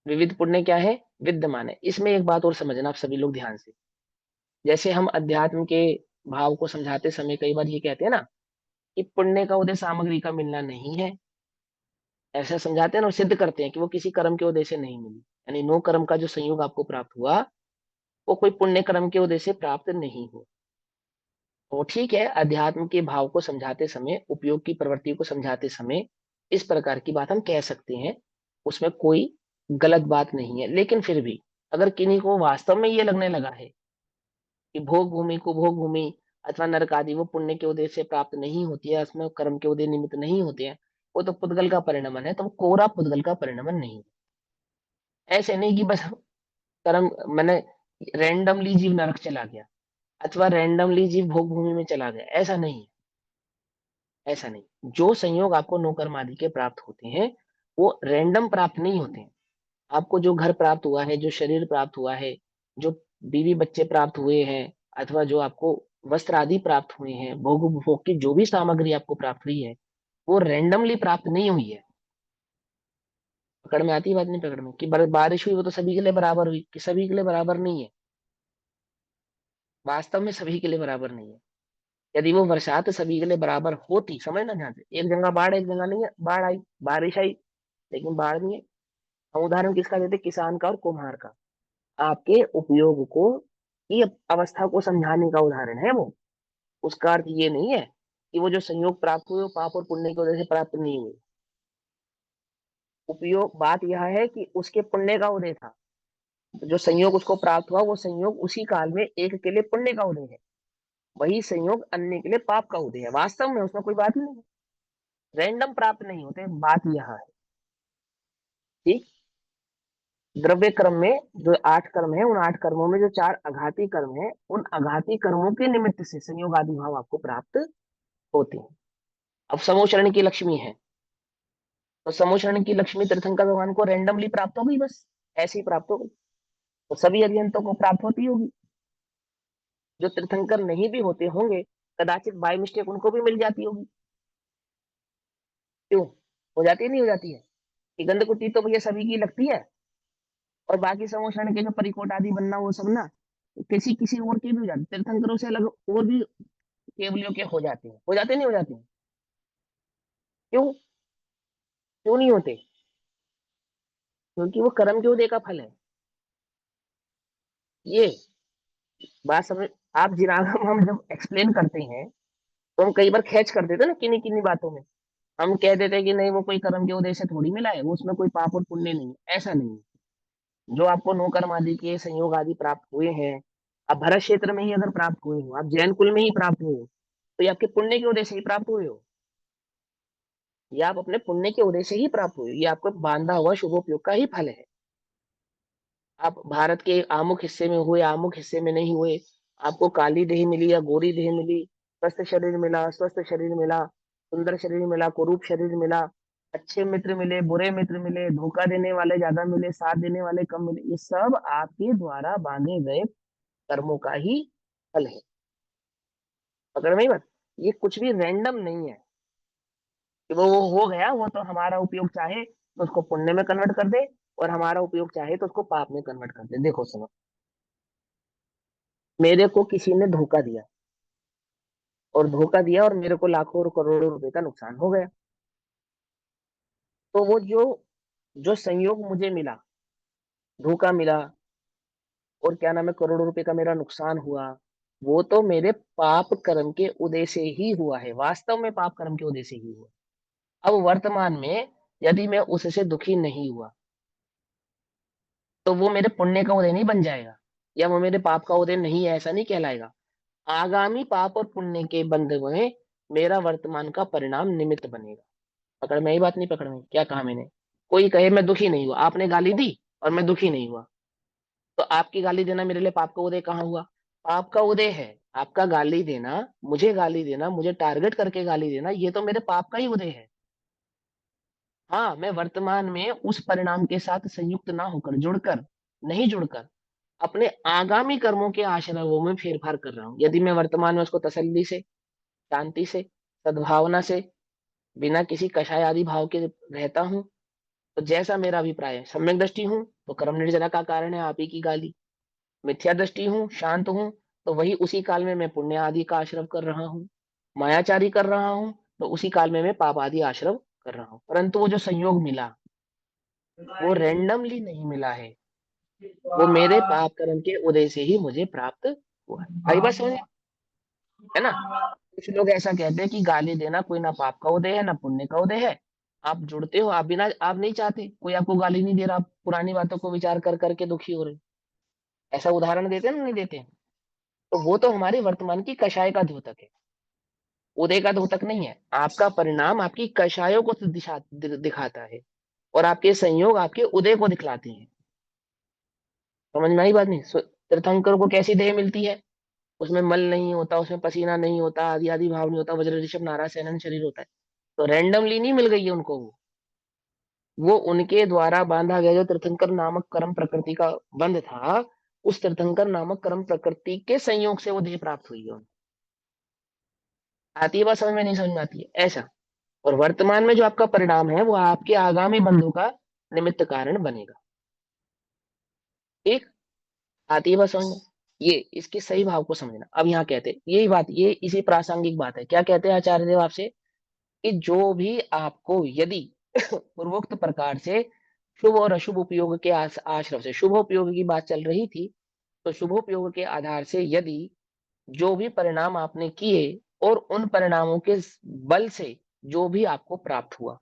विविध पुण्य क्या है, विद्यमान है। इसमें एक बात और समझना आप सभी लोग ध्यान से। जैसे हम अध्यात्म के भाव को समझाते समय कई बार ये कहते हैं ना कि पुण्य का उदय सामग्री का मिलना नहीं है, ऐसा समझाते हैं ना, और सिद्ध करते हैं कि वो किसी कर्म के उदय से नहीं मिली। यानी नो कर्म का जो संयोग आपको प्राप्त हुआ, वो कोई पुण्य कर्म के उदय से प्राप्त नहीं हुआ। तो ठीक है, अध्यात्म के भाव को समझाते समय, उपयोग की प्रवृत्ति को समझाते समय इस प्रकार की बात हम कह सकते हैं, उसमें कोई गलत बात नहीं है। लेकिन फिर भी अगर किन्हीं को वास्तव में ये लगने लगा है कि भोग भूमि को भोग भूमि अथवा नरक आदि वो पुण्य के उदय से प्राप्त नहीं होती है, उसमें कर्म के उदय निमित्त नहीं होते हैं, वो तो पुद्गल का परिणमन है, तो वो कोरा पुद्गल का परिणमन नहीं है। ऐसे नहीं कि बस कर्म मैंने रैंडमली जीव नरक चला गया अथवा रैंडमली जीव भोग भूमि में चला गया, ऐसा नहीं है। ऐसा नहीं, जो संयोग आपको नो कर्म आदि के प्राप्त होते हैं वो रैंडम प्राप्त नहीं होते हैं। आपको जो घर प्राप्त हुआ है, जो शरीर प्राप्त हुआ है, जो बीवी बच्चे प्राप्त हुए हैं, अथवा जो आपको वस्त्र आदि प्राप्त हुए हैं, भोग भोग की जो भी सामग्री आपको प्राप्त हुई है, वो रैंडमली प्राप्त नहीं हुई है। पकड़ में आती है बात नहीं, पकड़ में कि बारिश हुई वो तो सभी के लिए बराबर हुई, कि सभी के लिए बराबर नहीं है। वास्तव में सभी के लिए बराबर नहीं है। यदि वो बरसात सभी के लिए बराबर होती, समझना ध्यान से, एक जगह बाढ़ एक जगह नहीं है, बाढ़ आई बारिश आई लेकिन बाढ़ नहीं है। हम उदाहरण किसका देते, किसान का और कुम्हार का। आपके उपयोग को, ये अवस्था को समझाने का उदाहरण है वो। उसका अर्थ ये नहीं है कि वो जो संयोग प्राप्त हुए वो पाप और पुण्य की वजह से प्राप्त नहीं हुए। उपयोग, बात यह है कि उसके पुण्य का उदय था, जो संयोग उसको प्राप्त हुआ वो संयोग उसी काल में एक के लिए पुण्य का उदय है, वही संयोग अन्य के लिए पाप का उदय है। वास्तव में उसमें कोई बात ही नहीं, रैंडम प्राप्त नहीं होते, बात यह है। ठीक। द्रव्य कर्म में जो 8 कर्म है, उन 8 कर्मों में जो 4 आघाती कर्म है, उन आघाती कर्मों के निमित्त से संयोग आदि भाव आपको प्राप्त होते हैं। अब समोचरण की लक्ष्मी है, तो समोचरण की लक्ष्मी तीर्थंकर भगवान को रैंडमली प्राप्त हो गई, बस ऐसे ही प्राप्त हो गई, तो सभी अभियंतों को प्राप्त होती होगी। जो तीर्थंकर नहीं भी होते होंगे, कदाचित बाय मिस्टेक उनको भी मिल जाती होगी। क्यों, हो जाती है नहीं हो जाती है, कि गंध कुटी तो भैया सभी की लगती है, और बाकी समोचरण के जो परिकोट आदि बनना वो सब ना किसी किसी और के भी हो जाते, तीर्थंकरों से अलग और भी केवलियों के हो जाते हैं, हो जाते नहीं हो जाते हैं। क्यों, क्यों नहीं होते, क्योंकि वो कर्म के उदय का फल है। ये बात समझ। आप जिनागम हम जब एक्सप्लेन करते हैं तो हम कई बार खैच कर देते हैं ना किन्हीं किन्हीं बातों में। हम कह देते हैं कि नहीं वो कोई कर्म के उदय से थोड़ी मिला है, वो उसमें कोई पाप और पुण्य नहीं है, ऐसा नहीं है। जो आपको नो कर्म आदि के संयोग आदि प्राप्त हुए हैं, आप भरत क्षेत्र में ही अगर प्राप्त हुए हो, आप जैन कुल में ही प्राप्त हुए हो, तो ये आपके पुण्य के उदय से ही प्राप्त हुए हो, या आप अपने पुण्य के उदय से ही प्राप्त हुए हो, ये आपको बांधा हुआ शुभोपयोग का ही फल है। आप भारत के आमुख हिस्से में हुए, आमुख हिस्से में नहीं हुए, आपको काली देह मिली या गोरी देह मिली, स्वस्थ शरीर मिला, स्वस्थ शरीर मिला, सुंदर शरीर मिला, कुरूप शरीर मिला, अच्छे मित्र मिले, बुरे मित्र मिले, धोखा देने वाले ज्यादा मिले, साथ देने वाले कम मिले, ये सब आपके द्वारा बांधे गए कर्मों का ही फल है। पकड़ में ही बात। ये कुछ भी रैंडम नहीं है कि वो हो गया, वो तो हमारा उपयोग चाहे तो उसको पुण्य में कन्वर्ट कर दे, और हमारा उपयोग चाहे तो उसको पाप में कन्वर्ट कर दे। देखो सुनो, मेरे को किसी ने धोखा दिया, और धोखा दिया और मेरे को लाखों और करोड़ों रुपए का नुकसान हो गया। तो वो जो जो संयोग मुझे मिला, धोखा मिला, और क्या नाम है, करोड़ों रुपए का मेरा नुकसान हुआ, वो तो मेरे पाप कर्म के उदय से ही हुआ है, वास्तव में पाप कर्म के उदय से ही हुआ। अब वर्तमान में यदि मैं उससे दुखी नहीं हुआ, तो वो मेरे पुण्य का उदय नहीं बन जाएगा, या वो मेरे पाप का उदय नहीं है, ऐसा नहीं कहलाएगा। आगामी पाप और पुण्य के बंध में मेरा वर्तमान का परिणाम निमित्त बनेगा। पकड़ में आई बात, नहीं पकड़ में? क्या कहा मैंने? कोई कहे मैं दुखी नहीं हुआ, आपने गाली दी और मैं दुखी नहीं हुआ, तो आपकी गाली देना मेरे लिए पाप का उदय कहाँ हुआ? पाप का उदय है। आपका गाली देना, गाली देना, मुझे टारगेट करके गाली देना, ये तो मेरे पाप का ही उदय है। हाँ, मैं वर्तमान में उस परिणाम के साथ संयुक्त ना होकर, जुड़कर, नहीं जुड़कर, अपने आगामी कर्मों के आश्रवों में फेरफार कर रहा हूं। यदि मैं वर्तमान में उसको तसल्ली से, शांति से, सद्भावना से, बिना किसी कषाय आदि भाव के रहता हूं, तो जैसा मेरा अभिप्राय है, सम्यक दृष्टि हूं तो कर्म निर्जरा का कारण है आप ही की गाली। मिथ्या दृष्टि हूँ, शांत हूँ, तो वही उसी काल में मैं पुण्य आदि का आश्रव कर रहा हूँ। मायाचारी कर रहा हूँ, तो उसी काल में मैं पाप आदि आश्रव कर रहा हूँ। परंतु वो जो संयोग मिला, वो रैंडमली नहीं मिला है, वो मेरे पाप कर्म के उदय से ही मुझे प्राप्त हुआ है। आई बात समझ में? है ना? कुछ लोग ऐसा कहते हैं कि गाली देना कोई ना पाप का उदय है ना पुण्य का उदय है। आप जुड़ते हो, आप बिना, आप नहीं चाहते, कोई आपको गाली नहीं दे रहा, आप पुरानी बातों को विचार कर करके दुखी हो रहे। ऐसा उदाहरण देते हैं ना, नहीं देते? तो वो तो हमारे वर्तमान की कषाय का द्योतक है, उदय का द्योतक नहीं है। आपका परिणाम आपकी कषायों को दिखाता है, और आपके संयोग आपके उदय को दिखलाते हैं। समझ में आई बात? नहीं? तीर्थंकर को कैसी देह मिलती है? उसमें मल नहीं होता, उसमें पसीना नहीं होता, आदि आदि भाव नहीं होता, वज्र ऋषभ नारा सेनन शरीर होता है। तो रैंडमली नहीं मिल गई है उनको, वो उनके द्वारा बांधा गया जो तीर्थंकर नामक कर्म प्रकृति का बंध था, उस तीर्थंकर नामक कर्म प्रकृति के संयोग से वो देह प्राप्त हुई है उनको। आती है बात समझ में? नहीं समझ में आती है? ऐसा। और वर्तमान में जो आपका परिणाम है, वो आपके आगामी बंधों का निमित्त कारण बनेगा। ठीक? आती है बात समझ में? ये इसके सही भाव को समझना। अब यहाँ कहते हैं यही बात, ये इसी प्रासंगिक बात है। क्या कहते हैं आचार्य देव आपसे? कि जो भी आपको यदि पूर्वोक्त प्रकार से शुभ और अशुभ उपयोग के आश्रय से, शुभ उपयोग की बात चल रही थी, तो शुभोपयोग के आधार से यदि जो भी परिणाम आपने किए, और उन परिणामों के बल से जो भी आपको प्राप्त हुआ,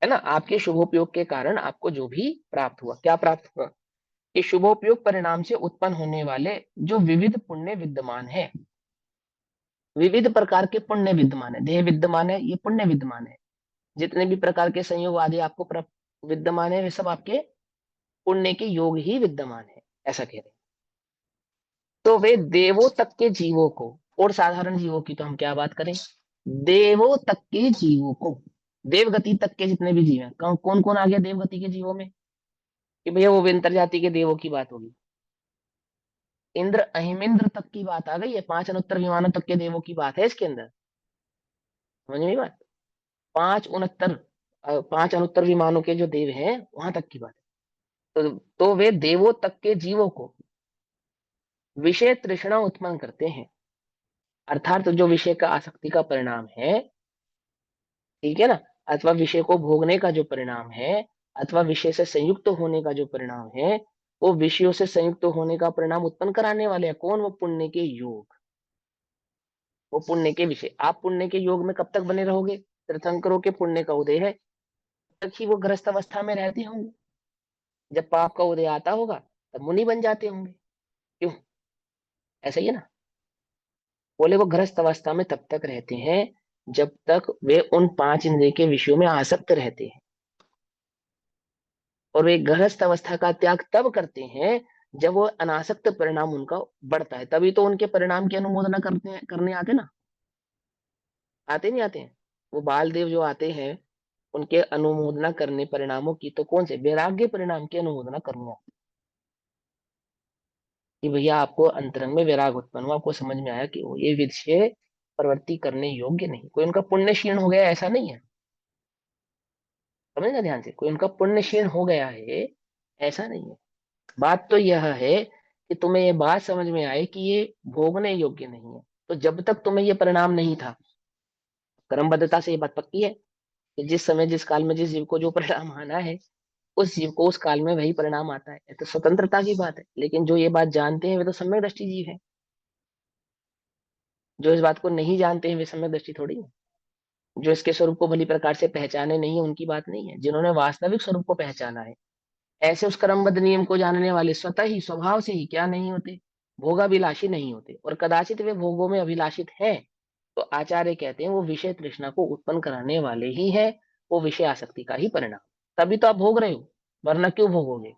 है ना, आपके शुभोपयोग के कारण आपको जो भी प्राप्त हुआ, क्या प्राप्त हुआ? कि शुभोपयोग परिणाम से उत्पन्न होने वाले जो विविध पुण्य विद्यमान है, विविध प्रकार के पुण्य विद्यमान है, देह विद्यमान है, ये पुण्य विद्यमान है। जितने भी प्रकार के संयोग आदि आपको विद्यमान है, वे सब आपके पुण्य के योग ही विद्यमान है, ऐसा कह रहे हैं। तो वे देवों तक के जीवों को, और साधारण जीवों की तो हम क्या बात करें, देवों तक के जीवों को, देवगति तक के जितने भी जीव हैं, कौन कौन आ गया देवगति के जीवों में? कि भैया वो विंतर जाति के देवों की बात होगी। इंद्र अहिमिंद्र तक की बात आ गई है, 5 अनुत्तर विमानों तक के देवों की बात है इसके अंदर। समझ में आई बात? 5 उनहत्तर, 5 अनुत्तर विमानों के जो देव हैं, वहां तक की बात है। तो वे देवों तक के जीवों को विषय तृष्णा उत्पन्न करते हैं, अर्थात जो विषय का आसक्ति का परिणाम है, ठीक है ना, अथवा विषय को भोगने का जो परिणाम है, अथवा विषय से संयुक्त होने का जो परिणाम है, वो विषयों से संयुक्त होने का परिणाम उत्पन्न कराने वाले हैं कौन? वो पुण्य के योग, वो पुण्य के विषय। आप पुण्य के योग में कब तक बने रहोगे? तीर्थंकरों के पुण्य का उदय है तब तक ही वो गृहस्थ अवस्था में रहते होंगे। जब पाप का उदय आता होगा, तब मुनि बन जाते होंगे। क्यों? ऐसा ही है ना? बोले वो गृहस्थ अवस्था में तब तक रहते हैं जब तक वे उन 5 इंद्रिय के विषयों में आसक्त रहते हैं, और वे गृहस्थ अवस्था का त्याग तब करते हैं जब वो अनासक्त परिणाम उनका बढ़ता है, तभी तो उनके परिणाम की अनुमोदना करने आते ना। आते नहीं आते हैं? वो बाल देव जो आते हैं, उनके अनुमोदना करने परिणामों की, तो कौन से वैराग्य परिणाम की अनुमोदना करने आते हैं। कि भैया आपको अंतरंग में वैराग उत्पन्न हुआ, आपको समझ में आया कि वो ये विषय प्रवृत्ति करने योग्य नहीं, कोई उनका पुण्य क्षीण हो गया ऐसा नहीं है। समझना ध्यान से, कोई उनका पुण्य क्षीण हो गया है ऐसा नहीं है। बात तो यह है कि तुम्हें ये बात समझ में आए कि ये भोगने योग्य नहीं है। तो जब तक तुम्हें ये परिणाम नहीं था, कर्मबद्धता से ये बात पक्की है कि जिस समय जिस काल में जिस जीव को जो परिणाम आना है, उस जीव को उस काल में वही परिणाम आता है। ये तो स्वतंत्रता की बात है। लेकिन जो ये बात जानते हैं वे तो सम्यक दृष्टि जीव है। जो इस बात को नहीं जानते हैं वे सम्यक दृष्टि थोड़ी है। जो इसके स्वरूप को भली प्रकार से पहचाने नहीं है उनकी बात नहीं है। जिन्होंने वास्तविक स्वरूप को पहचाना है, ऐसे उस क्रमबद्ध नियम को जानने वाले स्वतः ही स्वभाव से ही क्या नहीं होते, भोगाभिलाषी नहीं होते। और कदाचित वे भोगों में अभिलाषित हैं, तो आचार्य कहते हैं वो विषय तृष्णा को उत्पन्न कराने वाले ही है, वो विषय आसक्ति का ही परिणाम। तभी तो आप भोग रहे हो, वरना क्यों भोगोगे?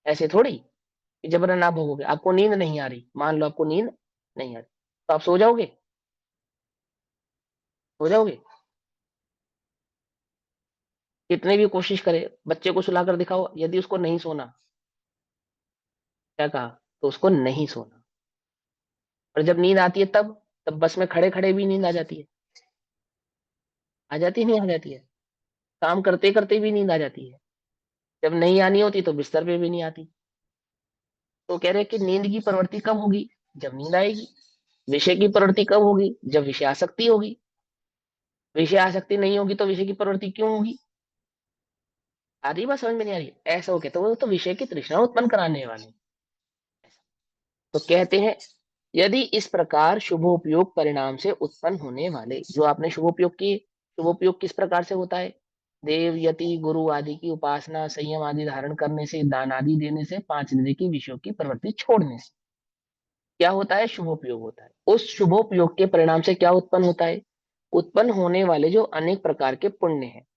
ऐसे थोड़ी कि जबरन आप भोगोगे। आपको नींद नहीं आ रही, मान लो आपको नींद नहीं आ रही, तो आप सो जाओगे? सो जाओगे? कितने भी कोशिश करे, बच्चे को सुलाकर दिखाओ, यदि उसको नहीं सोना, क्या कहा, तो उसको नहीं सोना। और जब नींद आती है तब बस में खड़े खड़े भी नींद आ जाती है। आ जाती है नहीं आ जाती है? काम करते करते भी नींद आ जाती है। जब नहीं आनी होती तो बिस्तर पे भी नहीं आती। तो कह रहे हैं कि नींद की प्रवृत्ति कब होगी? जब नींद आएगी। विषय की प्रवृत्ति कब होगी? जब विषय आसक्ति होगी। विषय आसक्ति नहीं होगी तो विषय की प्रवृत्ति क्यों होगी? आ रही बात समझ में नहीं आ रही? ऐसा हो कहते वो तो विषय की तृष्णा उत्पन्न कराने वाले। तो कहते हैं यदि इस प्रकार शुभोपयोग परिणाम से उत्पन्न होने वाले, जो आपने शुभोपयोग किए, शुभोपयोग किस प्रकार से होता है? देव यति गुरु आदि की उपासना, संयम आदि धारण करने से, दान आदि देने से, पांच इंद्रिय की विषयों की प्रवृत्ति छोड़ने से क्या होता है? शुभोपयोग होता है। उस शुभोपयोग के परिणाम से क्या उत्पन्न होता है? उत्पन्न होने वाले जो अनेक प्रकार के पुण्य हैं,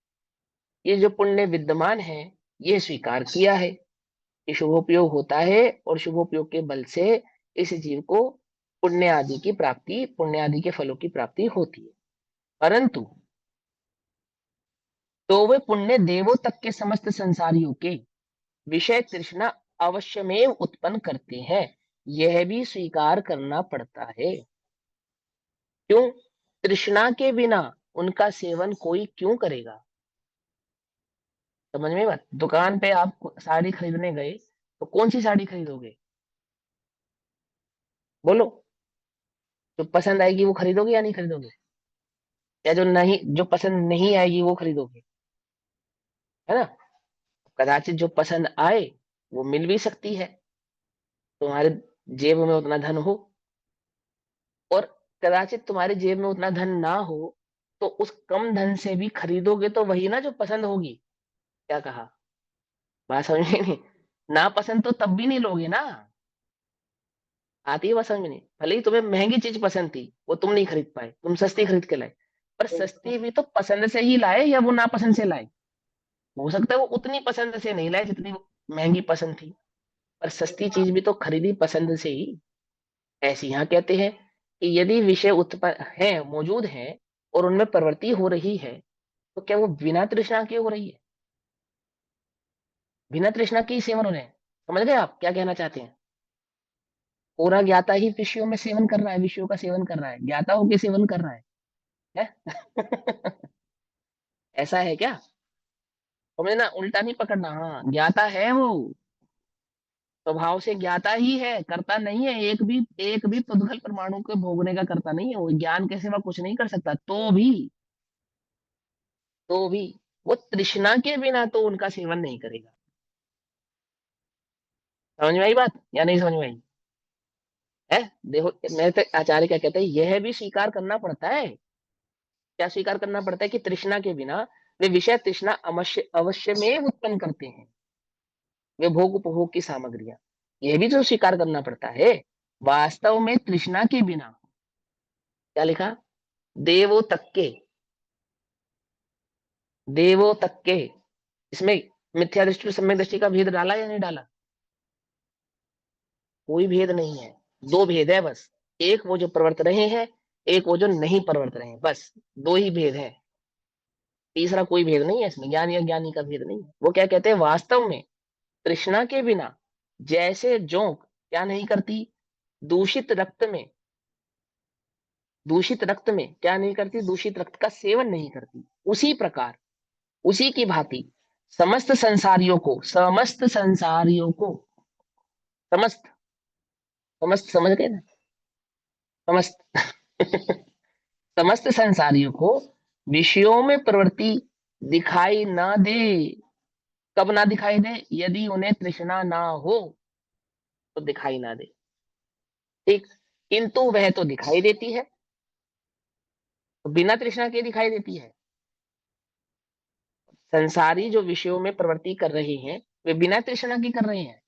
ये जो पुण्य विद्यमान है, ये स्वीकार किया है कि शुभोपयोग होता है, और शुभोपयोग के बल से इस जीव को पुण्य आदि की प्राप्ति, पुण्य आदि के फलों की प्राप्ति होती है। परंतु तो वे पुण्य देवों तक के समस्त संसारियों के विषय तृष्णा अवश्यमेव उत्पन्न करते हैं, यह भी स्वीकार करना पड़ता है। क्यों? तृष्णा के बिना उनका सेवन कोई क्यों करेगा? समझ में बात? दुकान पे आप साड़ी खरीदने गए तो कौन सी साड़ी खरीदोगे? बोलो। जो पसंद आएगी वो खरीदोगे या नहीं खरीदोगे? या जो नहीं, जो पसंद नहीं आएगी वो खरीदोगे? है ना? कदाचित जो पसंद आए वो मिल भी सकती है, तुम्हारे जेब में उतना धन हो, और कदाचित तुम्हारे जेब में उतना धन ना हो, तो उस कम धन से भी खरीदोगे तो वही ना जो पसंद होगी। क्या कहा? बात समझ में नहीं? ना पसंद तो तब भी नहीं लोगे ना। आती है बात समझ में नहीं? भले ही तुम्हें महंगी चीज पसंद थी, वो तुम नहीं खरीद पाए, तुम सस्ती खरीद के लाए, पर सस्ती भी तो पसंद से ही लाए या वो नापसंद से लाए? हो सकता है वो उतनी पसंद से नहीं लाए जितनी महंगी पसंद थी, पर सस्ती चीज भी तो खरीदी पसंद से ही। ऐसे यहाँ कहते हैं कि यदि विषय उत्पन्न है, मौजूद है, और उनमें प्रवृत्ति हो रही है, तो क्या वो बिना तृष्णा के हो रही है? बिना तृष्णा के ही सेवन हो रहे हैं। समझ गए आप क्या कहना चाहते हैं? पूरा ज्ञाता ही विषयों में सेवन कर रहा है, विषयों का सेवन कर रहा है, ज्ञाता होके सेवन कर रहा है? ऐसा है क्या? समझना, उल्टा नहीं पकड़ना। हाँ, ज्ञाता है वो, स्वभाव से ज्ञाता ही है, करता नहीं है। एक भी पुद्गल परमाणु के भोगने का करता नहीं है वो, ज्ञान के सिवा कुछ नहीं कर सकता। तो भी वो तृष्णा के बिना तो उनका सेवन नहीं करेगा। समझ में आई बात या नहीं समझ में आई? है? देखो मेरे तो आचार्य क्या कहते हैं, यह भी स्वीकार करना पड़ता है। क्या स्वीकार करना पड़ता है? कि तृष्णा के बिना वे विषय तृष्णा अवश्य अवश्य में उत्पन्न करते हैं, वे भोग उपभोग की सामग्रियां। यह भी तो स्वीकार करना पड़ता है। वास्तव में तृष्णा के बिना, क्या लिखा, देवों तक के, देवों तक के, इसमें मिथ्या दृष्टि और सम्यक दृष्टि का भेद डाला या नहीं डाला? कोई भेद नहीं है। दो भेद है बस, एक वो जो प्रवर्त रहे हैं, एक वो जो नहीं प्रवर्त रहे हैं, बस दो ही भेद है। तीसरा कोई भेद नहीं है इसमें, ज्ञान या ज्ञानी का भेद नहीं है। वो क्या कहते हैं, वास्तव में तृष्णा के बिना जैसे जोंक क्या नहीं करती, दूषित रक्त में, दूषित रक्त में क्या नहीं करती, दूषित रक्त का सेवन नहीं करती, उसी प्रकार उसी की भांति समस्त संसारियों को, समस्त संसारियों को, समस्त, समस्त समझ गए ना, समस्त समस्त संसारियों को विषयों में प्रवृत्ति दिखाई ना दे। कब ना दिखाई दे? यदि उन्हें तृष्णा ना हो तो दिखाई ना दे, ठीक। किंतु वह तो दिखाई देती है, तो बिना तृष्णा के दिखाई देती है। संसारी जो विषयों में प्रवृत्ति कर रहे हैं वे बिना तृष्णा की कर रहे हैं,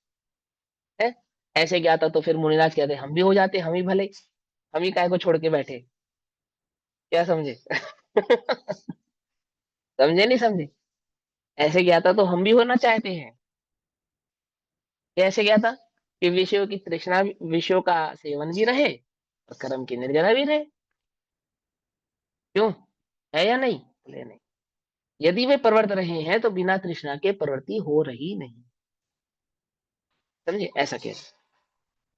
है? ऐसे ज्ञाता तो फिर मुनिराज कहते हम भी हो जाते, हम ही भले, हम ही काय को छोड़ के बैठे। क्या समझे? समझे नहीं समझे? ऐसे ज्ञाता तो हम भी होना चाहते हैं। कैसे ज्ञाता? कि विषयों की तृष्णा, विषयों का सेवन भी रहे और कर्म की निर्जरा भी रहे। क्यों? है या नहीं? बोले नहीं। यदि वे प्रवर्त रहे हैं तो बिना तृष्णा के प्रवृत्ति हो रही नहीं। समझे? ऐसा कैसे?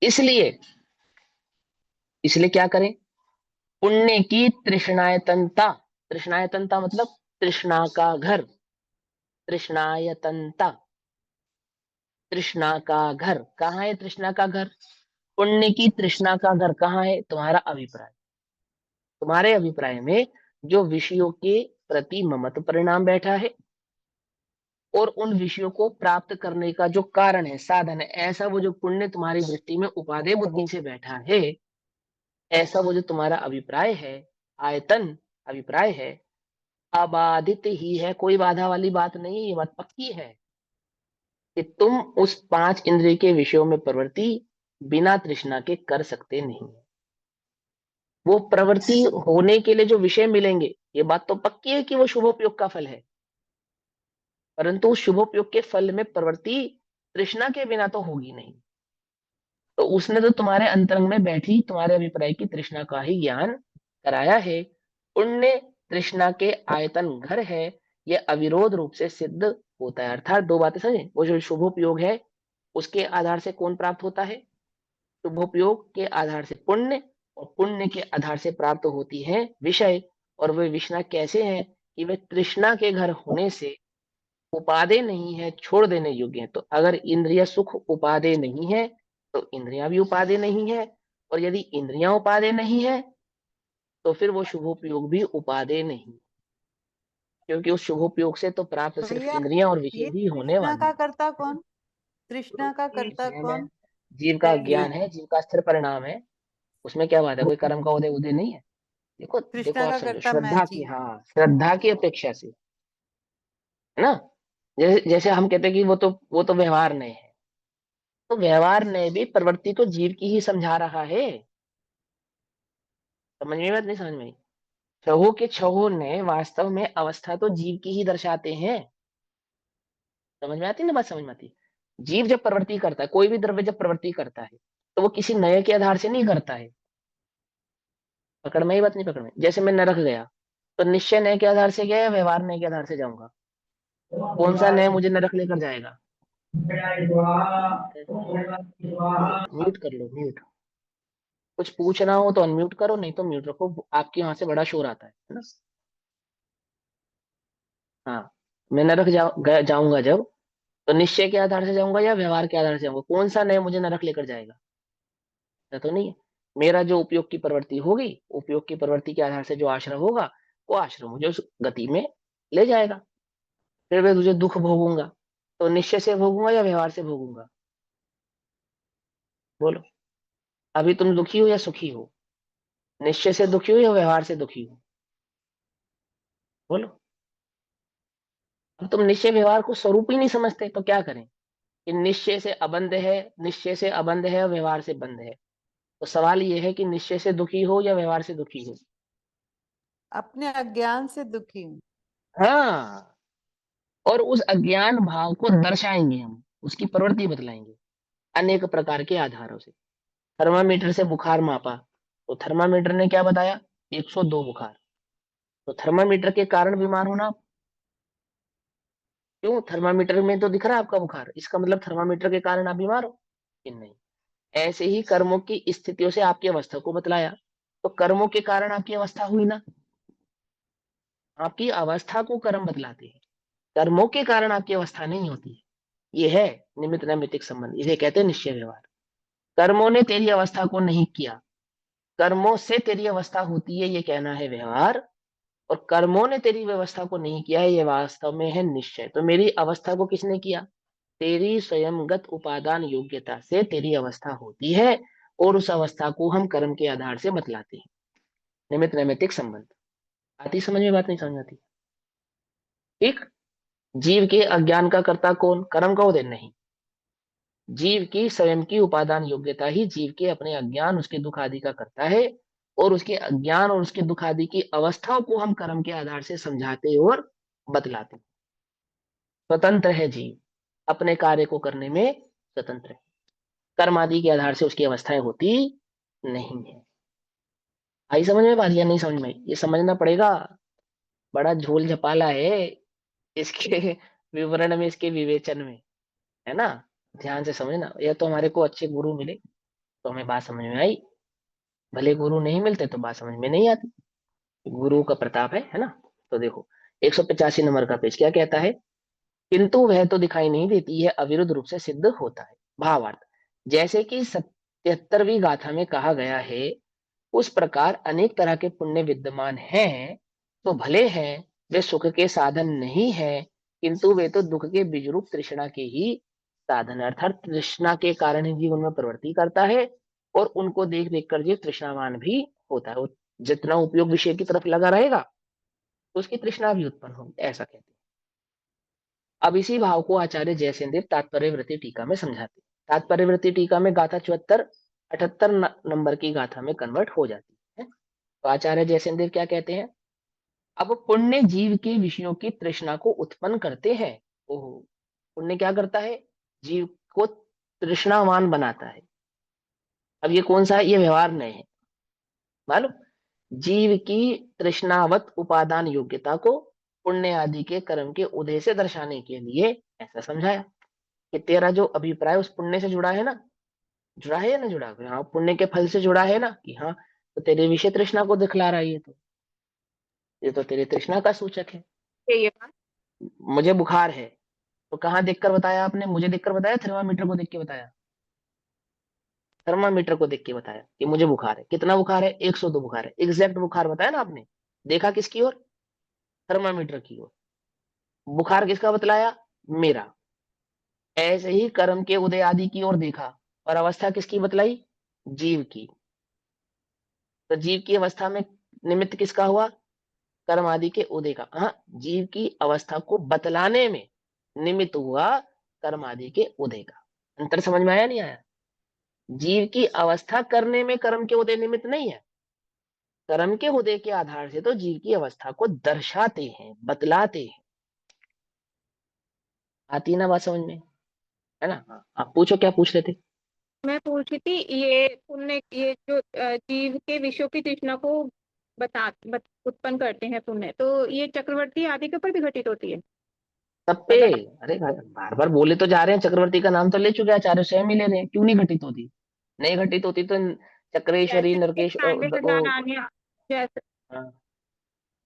इसलिए, इसलिए क्या करें? पुण्य की तृष्णायतनता, तृष्णायतनता मतलब तृष्णा का घर, तृष्णायतनता, तृष्णा का घर कहाँ है? तृष्णा का घर, पुण्य की तृष्णा का घर कहाँ है? तुम्हारा अभिप्राय। तुम्हारे अभिप्राय में जो विषयों के प्रति ममत्व परिणाम बैठा है और उन विषयों को प्राप्त करने का जो कारण है, साधन है, ऐसा वो जो पुण्य तुम्हारी दृष्टि में उपादेय बुद्धि से बैठा है, ऐसा वो जो तुम्हारा अभिप्राय है, आयतन अभिप्राय है, अबाधित ही है, कोई बाधा वाली बात नहीं है। ये बात पक्की है कि तुम उस 5 इंद्रिय के विषयों में प्रवृत्ति बिना तृष्णा के कर सकते नहीं। वो प्रवृत्ति होने के लिए जो विषय मिलेंगे, ये बात तो पक्की है कि वो शुभोपयोग का फल है, परंतु उस शुभोपयोग के फल में प्रवृत्ति तृष्णा के बिना तो होगी नहीं। तो उसने तो तुम्हारे अंतरंग में बैठी तुम्हारे अभिप्राय की तृष्णा का ही ज्ञान कराया है। पुण्य तृष्णा के आयतन घर है, यह अविरोध रूप से सिद्ध होता है। अर्थात दो बातें समझे, वो जो शुभोपयोग है उसके आधार से कौन प्राप्त होता है? शुभोपयोग के आधार से पुण्य, और पुण्य के आधार से प्राप्त होती है विषय। और वे विषय कैसे हैं? कि वे तृष्णा के घर होने से उपादेय नहीं है, छोड़ देने योग्य है। तो अगर इंद्रिय सुख उपादेय नहीं है तो इंद्रियां भी उपादेय नहीं है, और यदि इंद्रियां उपादेय नहीं है तो फिर वो शुभोपयोग भी उपादेय नहीं, क्योंकि उस शुभोपयोग से तो प्राप्त सिर्फ भैया इंद्रियां और विषय ये ही होने तृष्णा वाली का करता है। कौन? तृष्णा का करता स्वयं है, कौन? जीव का ज्ञान है, जीव का स्थिर परिणाम है। उसमें क्या बात है? कोई कर्म का उदय उदय नहीं है। देखो देखो, तृष्णा आप का समझो, करता मैं श्रद्धा की, जीव। हाँ, श्रद्धा की अपेक्षा से, है ना? जैसे जैसे हम कहते हैं कि वो तो व्यवहार नहीं है, तो व्यवहार ने भी प्रवृत्ति तो जीव की ही समझा रहा है। समझ में बात नहीं? समझ में? छहो के छहो ने वास्तव में अवस्था तो जीव की ही दर्शाते हैं। समझ में आती है ना बात? समझ में आती है। जीव जब प्रवृत्ति करता है, कोई भी द्रव्य जब प्रवृत्ति करता है, तो वो किसी नए के आधार से नहीं करता है। पकड़ में ही बात नहीं? पकड़ में? जैसे मैं नरक गया तो निश्चय नए के आधार से गया या व्यवहार नए के आधार से जाऊंगा? कौन सा नए मुझे नरक लेकर जाएगा? म्यूट कर लो, म्यूट। कुछ पूछना हो तो अनम्यूट करो, नहीं तो म्यूट रखो, आपके वहां से बड़ा शोर आता है ना? हाँ, मैं नरक जाऊंगा जब, तो निश्चय के आधार से जाऊंगा या व्यवहार के आधार से जाऊंगा? कौन सा नए मुझे नरक लेकर जाएगा? ऐसा तो नहीं है। मेरा जो उपयोग की प्रवृत्ति होगी, उपयोग की प्रवृत्ति के आधार से जो आश्रम होगा, वो आश्रम मुझे उस गति में ले जाएगा। फिर मैं तुझे दुख भोगूंगा तो निश्चय से भोगूंगा या व्यवहार से भोगूंगा? बोलो, अभी तुम दुखी हो या सुखी हो? निश्चय से दुखी हो या व्यवहार से दुखी हो? बोलो। अब तुम निश्चय व्यवहार को स्वरूप ही नहीं समझते तो क्या करें? कि निश्चय से अबंध है, निश्चय से अबंध है और व्यवहार से बंध है। तो सवाल ये है कि निश्चय से दुखी हो या व्यवहार से दुखी हो? अपने अज्ञान से दुखी हूँ। हाँ, और उस अज्ञान भाव को दर्शाएंगे हम, उसकी प्रवृत्ति बतलाएंगे अनेक प्रकार के आधारों से। थर्मामीटर से बुखार मापा तो थर्मामीटर ने क्या बताया? 102 बुखार। तो थर्मामीटर के कारण बीमार होना, क्यों? थर्मामीटर में तो दिख रहा है आपका बुखार, इसका मतलब थर्मामीटर के कारण आप बीमार हो कि नहीं? ऐसे ही कर्मों की स्थितियों से आपकी अवस्था को बतलाया, तो कर्मों के कारण आपकी अवस्था हुई ना? आपकी अवस्था को कर्म बतलाते हैं। कर्मों के कारण आपकी अवस्था नहीं होती है। ये है निमित्त नैमित्तिक संबंध, इसे कहते हैं निश्चय व्यवहार। कर्मों ने तेरी अवस्था को नहीं किया, कर्मों से तेरी अवस्था होती है, ये कहना है व्यवहार। और कर्मों ने तेरी व्यवस्था को नहीं किया है, ये वास्तव में है निश्चय। तो मेरी अवस्था को किसने किया? तेरी स्वयंगत उपादान योग्यता से तेरी अवस्था होती है, और उस अवस्था को हम कर्म के आधार से बतलाते हैं। निमित्त नैमित्तिक संबंध आती समझ में? बात नहीं समझ आती? ठीक। जीव के अज्ञान का कर्ता कौन? कर्म का उदय नहीं। जीव की स्वयं की उपादान योग्यता ही जीव के अपने अज्ञान, उसके दुख आदि का करता है। और उसके अज्ञान और उसके दुख आदि की अवस्थाओं को हम कर्म के आधार से समझाते और बतलाते। स्वतंत्र है जीव, अपने कार्य को करने में स्वतंत्र है। कर्म आदि के आधार से उसकी अवस्थाएं होती नहीं है। आई समझ में बात या नहीं समझ में? ये समझना पड़ेगा, बड़ा झोल झपाला है इसके विवरण में, इसके विवेचन में, है ना। ध्यान से समझना। या तो हमारे को अच्छे गुरु मिले तो हमें बात समझ में आई, भले गुरु नहीं मिलते तो बात समझ में नहीं आती। गुरु का प्रताप है ना। तो देखो 185 नंबर का पेज क्या कहता है? किंतु वह तो दिखाई नहीं देती है, अविरुद्ध रूप से सिद्ध होता है। भावार्थ, जैसे कि 77वीं गाथा में कहा गया है, उस प्रकार अनेक तरह के पुण्य विद्यमान हैं, तो भले हैं वे सुख के साधन नहीं है, किंतु वे तो दुख के बीजरूप तृष्णा के ही साधन है। अर्थात तृष्णा के कारण ही जीवन में प्रवृत्ति करता है, और उनको देख देख कर जीव तृष्णावान भी होता है। वो जितना उपयोग विषय की तरफ लगा रहेगा तो उसकी तृष्णा भी उत्पन्न होगी, ऐसा कहते हैं। अब इसी भाव को आचार्य जयसेन तात्पर्य वृत्ति टीका में समझाते हैं। तात्पर्य वृत्ति टीका में गाथा 74 78 नंबर की गाथा में कन्वर्ट हो जाती है। तो आचार्य जयसेन देव क्या कहते हैं? अब पुण्य जीव के विषयों की तृष्णा को उत्पन्न करते हैं। ओहो, पुण्य क्या करता है? जीव को तृष्णावान बनाता है। अब ये कौन सा है? ये व्यवहार नहीं है, मालूम। जीव की तृष्णावत उपादान योग्यता को पुण्य आदि के कर्म के उदय से दर्शाने के लिए ऐसा समझाया कि तेरा जो अभिप्राय उस पुण्य से जुड़ा है ना, जुड़ा है या ना जुड़ा? हाँ, पुण्य के फल से जुड़ा है ना, कि हाँ, तो तेरे विषय तृष्णा को दिखला रहा है। ये तो तेरी तृष्णा का सूचक है। ये बात मुझे बुखार है, तो कहाँ देखकर बताया आपने? मुझे देखकर बताया, थर्मामीटर को देख के बताया? थर्मामीटर को देख के बताया कि मुझे बुखार है। कितना बुखार है? 102 बुखार है। एग्जैक्ट बुखार बताया ना आपने। देखा किसकी ओर? थर्मामीटर की ओर। बुखार किसका बतलाया? मेरा। ऐसे ही कर्म के उदय आदि की ओर देखा, और अवस्था किसकी बतलाई? जीव की। तो जीव की अवस्था में निमित्त किसका हुआ? कर्म आदि के उदय का। हाँ, जीव की अवस्था को बतलाने में निमित्त हुआ कर्म आदि के उदय का। अंतर समझ में आया नहीं आया? जीव की अवस्था करने में कर्म के उदय निमित्त नहीं है, कर्म के उदय के आधार से तो जीव की अवस्था को दर्शाते हैं, बतलाते हैं। आती है ना बात समझ में? है ना। हाँ, आप पूछो, क्या पूछ रहे थे? मैं पूछ रही थी, ये पुण्य, ये जो जीव के विषयों की तृष्णा को उत्पन्न करते हैं पुण्य, तो ये चक्रवर्ती आदि के ऊपर भी घटित होती है? सब पे। अरे बार बार बोले तो जा रहे हैं, चक्रवर्ती का नाम तो ले चुके हैं आचार्य, स्वयं ही ले रहे हैं। क्यों नहीं घटित होती? नहीं घटित होती तो चक्रेश्वरी, जैसे उनके नरकेश 96,000 रानियां, जैसे हाँ। हाँ,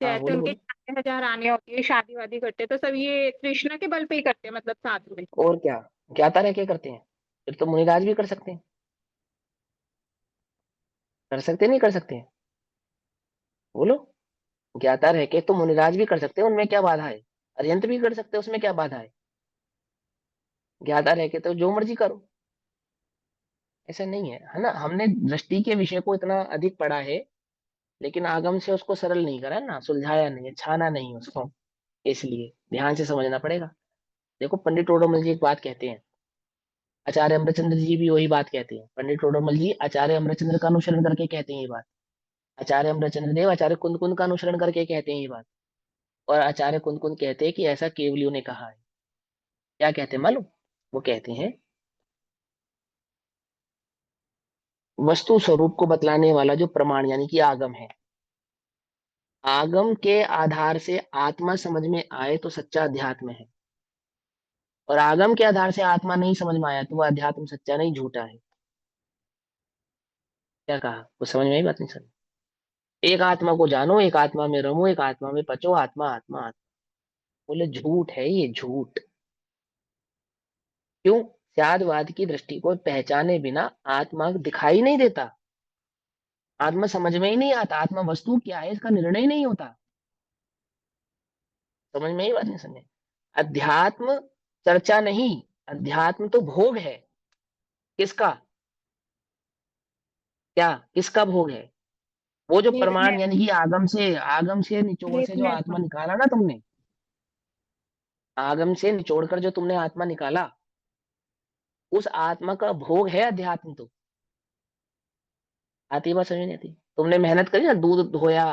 जैसे बोलो उनके बोलो। 96,000 रानियां होती है, शादी वादी करते हैं, तो सब ये तृष्णा के बल पे ही करते हैं, मतलब साथ में। और क्या, ज्ञाता रह के करते हैं? फिर तो मुनिराज भी कर सकते हैं। कर सकते नहीं कर सकते हैं? बोलो। ज्ञाता रह के तो मुनिराज भी कर सकते हैं, उनमें क्या बाधा है? अर्यंत भी कर सकते हैं, उसमें क्या बाधा है? ज्ञाता रह के तो जो मर्जी करो, ऐसा नहीं है ना। हमने दृष्टि के विषय को इतना अधिक पढ़ा है, लेकिन आगम से उसको सरल नहीं करा ना, सुलझाया नहीं है, छाना नहीं उसको। इसलिए ध्यान से समझना पड़ेगा। देखो पंडित टोडरमल जी एक बात कहते हैं, आचार्य अमरचंद्र जी भी वही बात कहते हैं। पंडित टोडरमल जी आचार्य अमरचंद्र का अनुसरण करके कहते हैं ये बात। आचार्य अमरचंद्र देव आचार्य कुंद कुंद का अनुसरण करके कहते हैं ये बात। और आचार्य कुंद कुंद कहते हैं कि ऐसा केवलियों ने कहा है। क्या कहते हैं मालूम? वो कहते हैं, वस्तु स्वरूप को बतलाने वाला जो प्रमाण यानी कि आगम है, आगम के आधार से आत्मा समझ में आए तो सच्चा अध्यात्म है, और आगम के आधार से आत्मा नहीं समझ में आया तो वह अध्यात्म सच्चा नहीं, झूठा है। क्या कहा? वो समझ में आई बात? नहीं समझ? एक आत्मा को जानो, एक आत्मा में रमो, एक आत्मा में पचो, आत्मा आत्मा आत्मा। बोले झूठ है ये, झूठ। क्यों? स्यादवाद की दृष्टि को पहचाने बिना आत्मा दिखाई नहीं देता, आत्मा समझ में ही नहीं आता, आत्मा वस्तु क्या है इसका निर्णय ही नहीं होता। समझ में ही बात नहीं? समझे? अध्यात्म चर्चा नहीं, अध्यात्म तो भोग है। किसका? क्या किसका भोग है? वो जो निर्णय, प्रमाण, यानी कि आगम से निचोड़ से जो निर्णय का। आत्मा निकाला ना तुमने, आगम से निचोड़ कर जो तुमने आत्मा निकाला, उस आत्मा का भोग है अध्यात्म। तो आती है बात? समझ नहीं आती? तुमने मेहनत करी ना, दूध धोया,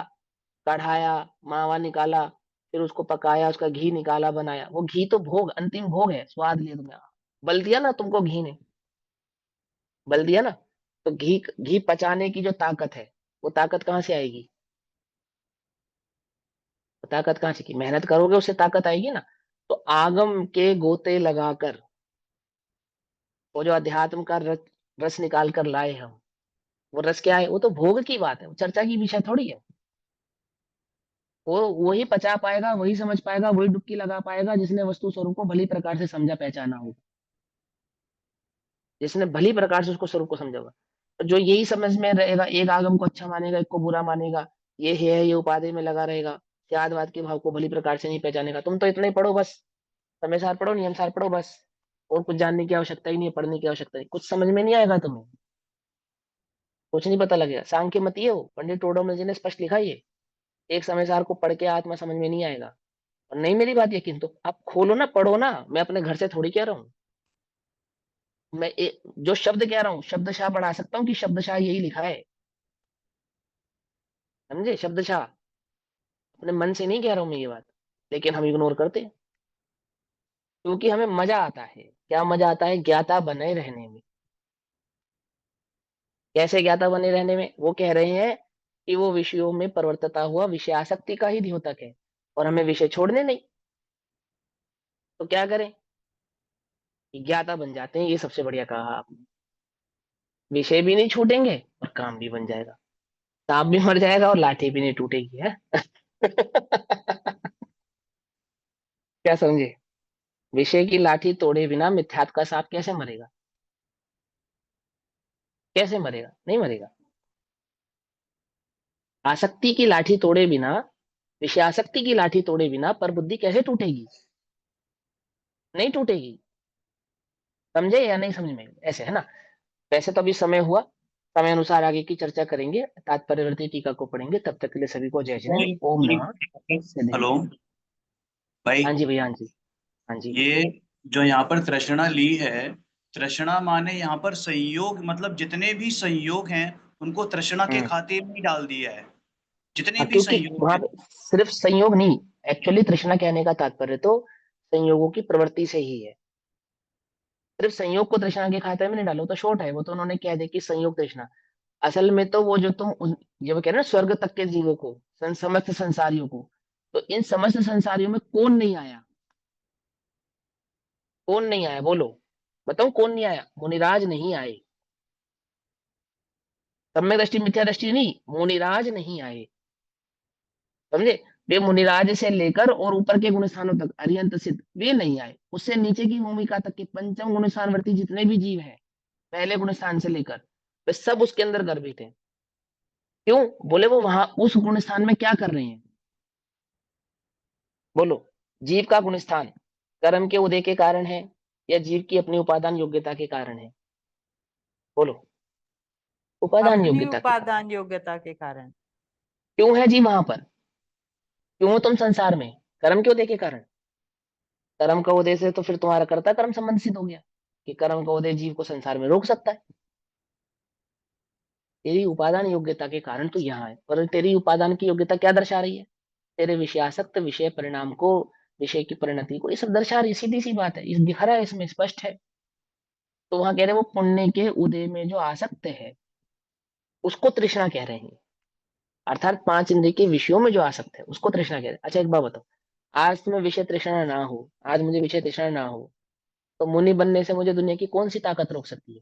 कढ़ाया, मावा निकाला, फिर उसको पकाया, उसका घी निकाला, बनाया, वो घी तो भोग, अंतिम भोग है। स्वाद लिया तुमने, बल दिया ना तुमको घी ने, बल दिया ना। तो घी घी पचाने की जो ताकत है, वो ताकत कहाँ से आएगी? वो ताकत कहाँ से की? मेहनत करोगे उससे ताकत आएगी ना। तो आगम के गोते लगाकर वो जो अध्यात्म का रस निकाल कर लाए हम, वो रस क्या है? वो तो भोग की बात है, वो चर्चा की विषय थोड़ी है। वो वही पचा पाएगा, वही समझ पाएगा, वही डुबकी लगा पाएगा जिसने वस्तु स्वरूप को भली प्रकार से समझा पहचाना हो, जिसने भली प्रकार से उसको स्वरूप को समझा होगा। तो जो यही समझ में रहेगा, एक आगम को अच्छा मानेगा, एक को बुरा मानेगा, ये है ये उपाधि में लगा रहेगा, त्यागवाद के भाव को भली प्रकार से नहीं पहचानेगा। तुम तो इतना ही पढ़ो बस, समय सार पढ़ो, नियम सार पढ़ो बस, और कुछ जानने की आवश्यकता ही नहीं है, पढ़ने की आवश्यकता नहीं, कुछ समझ में नहीं आएगा तुम्हें, कुछ नहीं पता लगेगा। सांख्य मत ये हो, पंडित टोडरमल जी ने स्पष्ट लिखा है ये, एक समय सार को पढ़ के आत्मा समझ में नहीं आएगा। और नहीं मेरी बात यकीन तो आप खोलो ना, पढ़ो ना, मैं अपने घर से थोड़ी कह रहा हूँ। जो शब्द कह रहा हूँ शब्दशाह बढ़ा सकता हूँ कि शब्दशाह यही लिखा है, समझे? शब्दशाह अपने मन से नहीं कह रहा हूँ मैं ये बात, लेकिन हम इग्नोर करते हैं क्योंकि हमें मजा आता है। क्या मजा आता है? ज्ञाता बने रहने में। कैसे ज्ञाता बने रहने में? वो कह रहे हैं कि वो विषयों में परिवर्तता हुआ विषय आसक्ति का ही द्योतक है, और हमें विषय छोड़ने नहीं। तो क्या करें? कि ज्ञाता बन जाते हैं, ये सबसे बढ़िया कहा आपने। विषय भी नहीं छूटेंगे और काम भी बन जाएगा, सांप भी मर जाएगा और लाठी भी नहीं टूटेगी, है? क्या समझे? विषय की लाठी तोड़े बिना मिथ्यात्व का सांप कैसे मरेगा? कैसे मरेगा? नहीं मरेगा। आसक्ति की लाठी तोड़े बिना, विषयासक्ति की लाठी तोड़े बिना पर बुद्धि कैसे टूटेगी? नहीं टूटेगी। समझे या नहीं समझ में? ऐसे है ना। वैसे तो अभी समय हुआ, समय अनुसार आगे की चर्चा करेंगे, तात्पर्यवर्ती टीका को पढ़ेंगे। तब तक के लिए सभी को जय श्री राम। ओम नमः हेलो सिद्धाय। भाई। हाँ जी भैया, हाँ जी, हाँ जी। ये जो यहाँ पर तृष्णा ली है, तृष्णा माने यहाँ पर संयोग, मतलब जितने भी संयोग हैं उनको तृष्णा के हम्म। खाते में ही डाल दिया है, जितने हाँ, भी क्योंकि संयोग वहां हैं। पे सिर्फ संयोग नहीं, एक्चुअली तृष्णा कहने का तात्पर्य तो संयोगों की प्रवृत्ति से ही है। सिर्फ संयोग को तृष्णा के खाते में नहीं डालो तो शॉर्ट है, वो तो उन्होंने कह दिया कि संयोग तृष्णा। असल में तो वो जो तुम ये वो कह रहे हो ना, स्वर्ग तक के जीवों को, समस्त संसारियों को, तो इन समस्त संसारियों में कौन नहीं आया? कौन नहीं आया बोलो? बताओ कौन नहीं आया? मुनिराज नहीं आए। सम्यक दृष्टि मिथ्या दृष्टि नहीं, मुनिराज नहीं आए, समझे? वे मुनिराज से लेकर और ऊपर के गुण स्थानों तक अरिहंत सिद्ध वे नहीं आए, उससे नीचे की भूमिका तक के पंचम गुण स्थानवर्ती जितने भी जीव हैं, पहले गुण स्थान से लेकर, वे सब उसके अंदर गर्भित हैं। क्यों? बोले वो वहां उस गुण स्थान में क्या कर रहे हैं? बोलो। जीव का गुण स्थान कर्म के उदय के कारण है या जीव की अपनी उपादान योग्यता के कारण है? बोलो। उपादान अपनी योग्यता के कारण। उपादान योग्यता के कारण। क्यों है जी वहां पर? क्यों हो तुम संसार में? कर्म के उदय के कारण। कर्म का उदय से तो फिर तुम्हारा कर्ता कर्म संबंध सिद्ध हो गया कि कर्म का उदय जीव को संसार में रोक सकता है। तेरी उपादान योग्यता के कारण तो यहाँ है, पर तेरी उपादान की योग्यता क्या दर्शा रही है? तेरे विषयासक्त विषय परिणाम को, विषय की परिणति को, ये सब दर्शा रही है। सीधी सी बात है, इस दिख रहा है, इसमें स्पष्ट है। तो वहां कह रहे हैं वो पुण्य के उदय में जो आसक्त है उसको तृष्णा कह रहे हैं, अर्थात पांच इंद्रिय के विषयों में जो आसक्त है उसको तृष्णा कह रहे हैं। अच्छा एक बात बताओ, आज तुम्हें विषय तृष्णा ना हो, आज मुझे विषय तृष्णा ना हो, तो मुनि बनने से मुझे दुनिया की कौन सी ताकत रोक सकती है?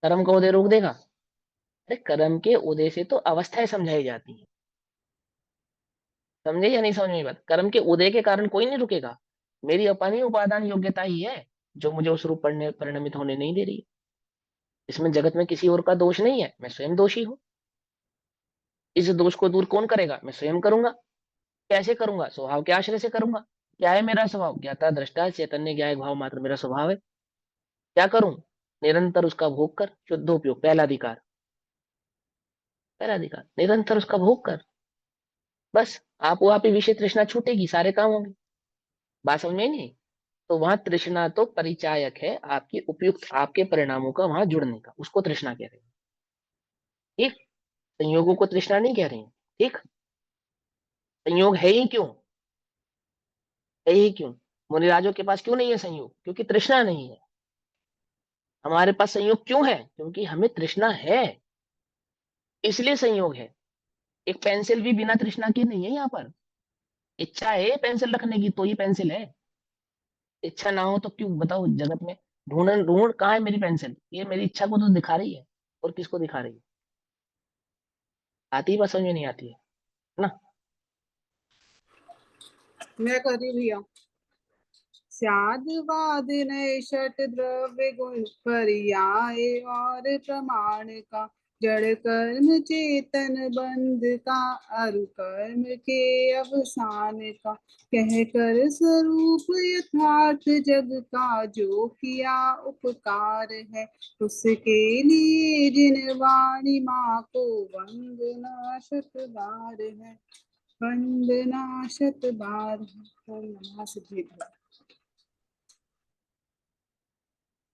कर्म का उदय रोक देगा? अरे कर्म के उदय से तो अवस्थाएं समझाई जाती हैं, समझे या नहीं समझ में बात? कर्म के उदय के कारण कोई नहीं रुकेगा, मेरी अपनी उपादान योग्यता ही है जो मुझे उस रूप परिणमित होने नहीं दे रही है। इसमें जगत में किसी और का दोष नहीं है, मैं स्वयं दोषी हूँ। इस दोष को दूर कौन करेगा? मैं स्वयं करूंगा। कैसे करूंगा? स्वभाव के आश्रय से करूंगा। क्या है मेरा स्वभाव? ज्ञाता दृष्टा चैतन्य ज्ञाय भाव मात्र मेरा स्वभाव है। क्या करूं? निरंतर उसका भोग कर, शुद्ध उपयोग, पहला अधिकार। पहला अधिकार, निरंतर उसका भोग कर, बस आप वहां पे विषय तृष्णा छूटेगी, सारे काम होंगे। बात समझ में नहीं? तो वहां तृष्णा तो परिचायक है आपकी उपयुक्त आपके परिणामों का वहां जुड़ने का, उसको तृष्णा कह रहे हैं। ठीक, संयोगों को तृष्णा नहीं कह रहे हैं। ठीक, संयोग है ही क्यों? है ही क्यों? मुनिराजों के पास क्यों नहीं है संयोग? क्योंकि तृष्णा नहीं है। हमारे पास संयोग क्यों है? क्योंकि हमें तृष्णा है, इसलिए संयोग है। एक पेंसिल भी बिना तृष्णा के नहीं है यहाँ पर। इच्छा है पेंसिल रखने की तो ये पेंसिल है, इच्छा ना हो तो क्यों? बताओ, जगत में ढूंढ ढूंढ कहाँ है मेरी पेंसिल? ये मेरी इच्छा को तो दिखा रही है, और किसको दिखा रही है? आती है बात समझ में? नहीं आती है ना? मैं कर रही हूँ भैया। स्यादवाद नए षट द्रव्य गुण पर्याय और प्रमाण का, जड़ कर्म चेतन बंध का, अरु कर्म के अवसान का, कह कर स्वरूप यथार्थ जग का, जो किया उपकार है उसके लिए, जिन वाणी माँ को वंदना शत बार है, वंदना शत बार है।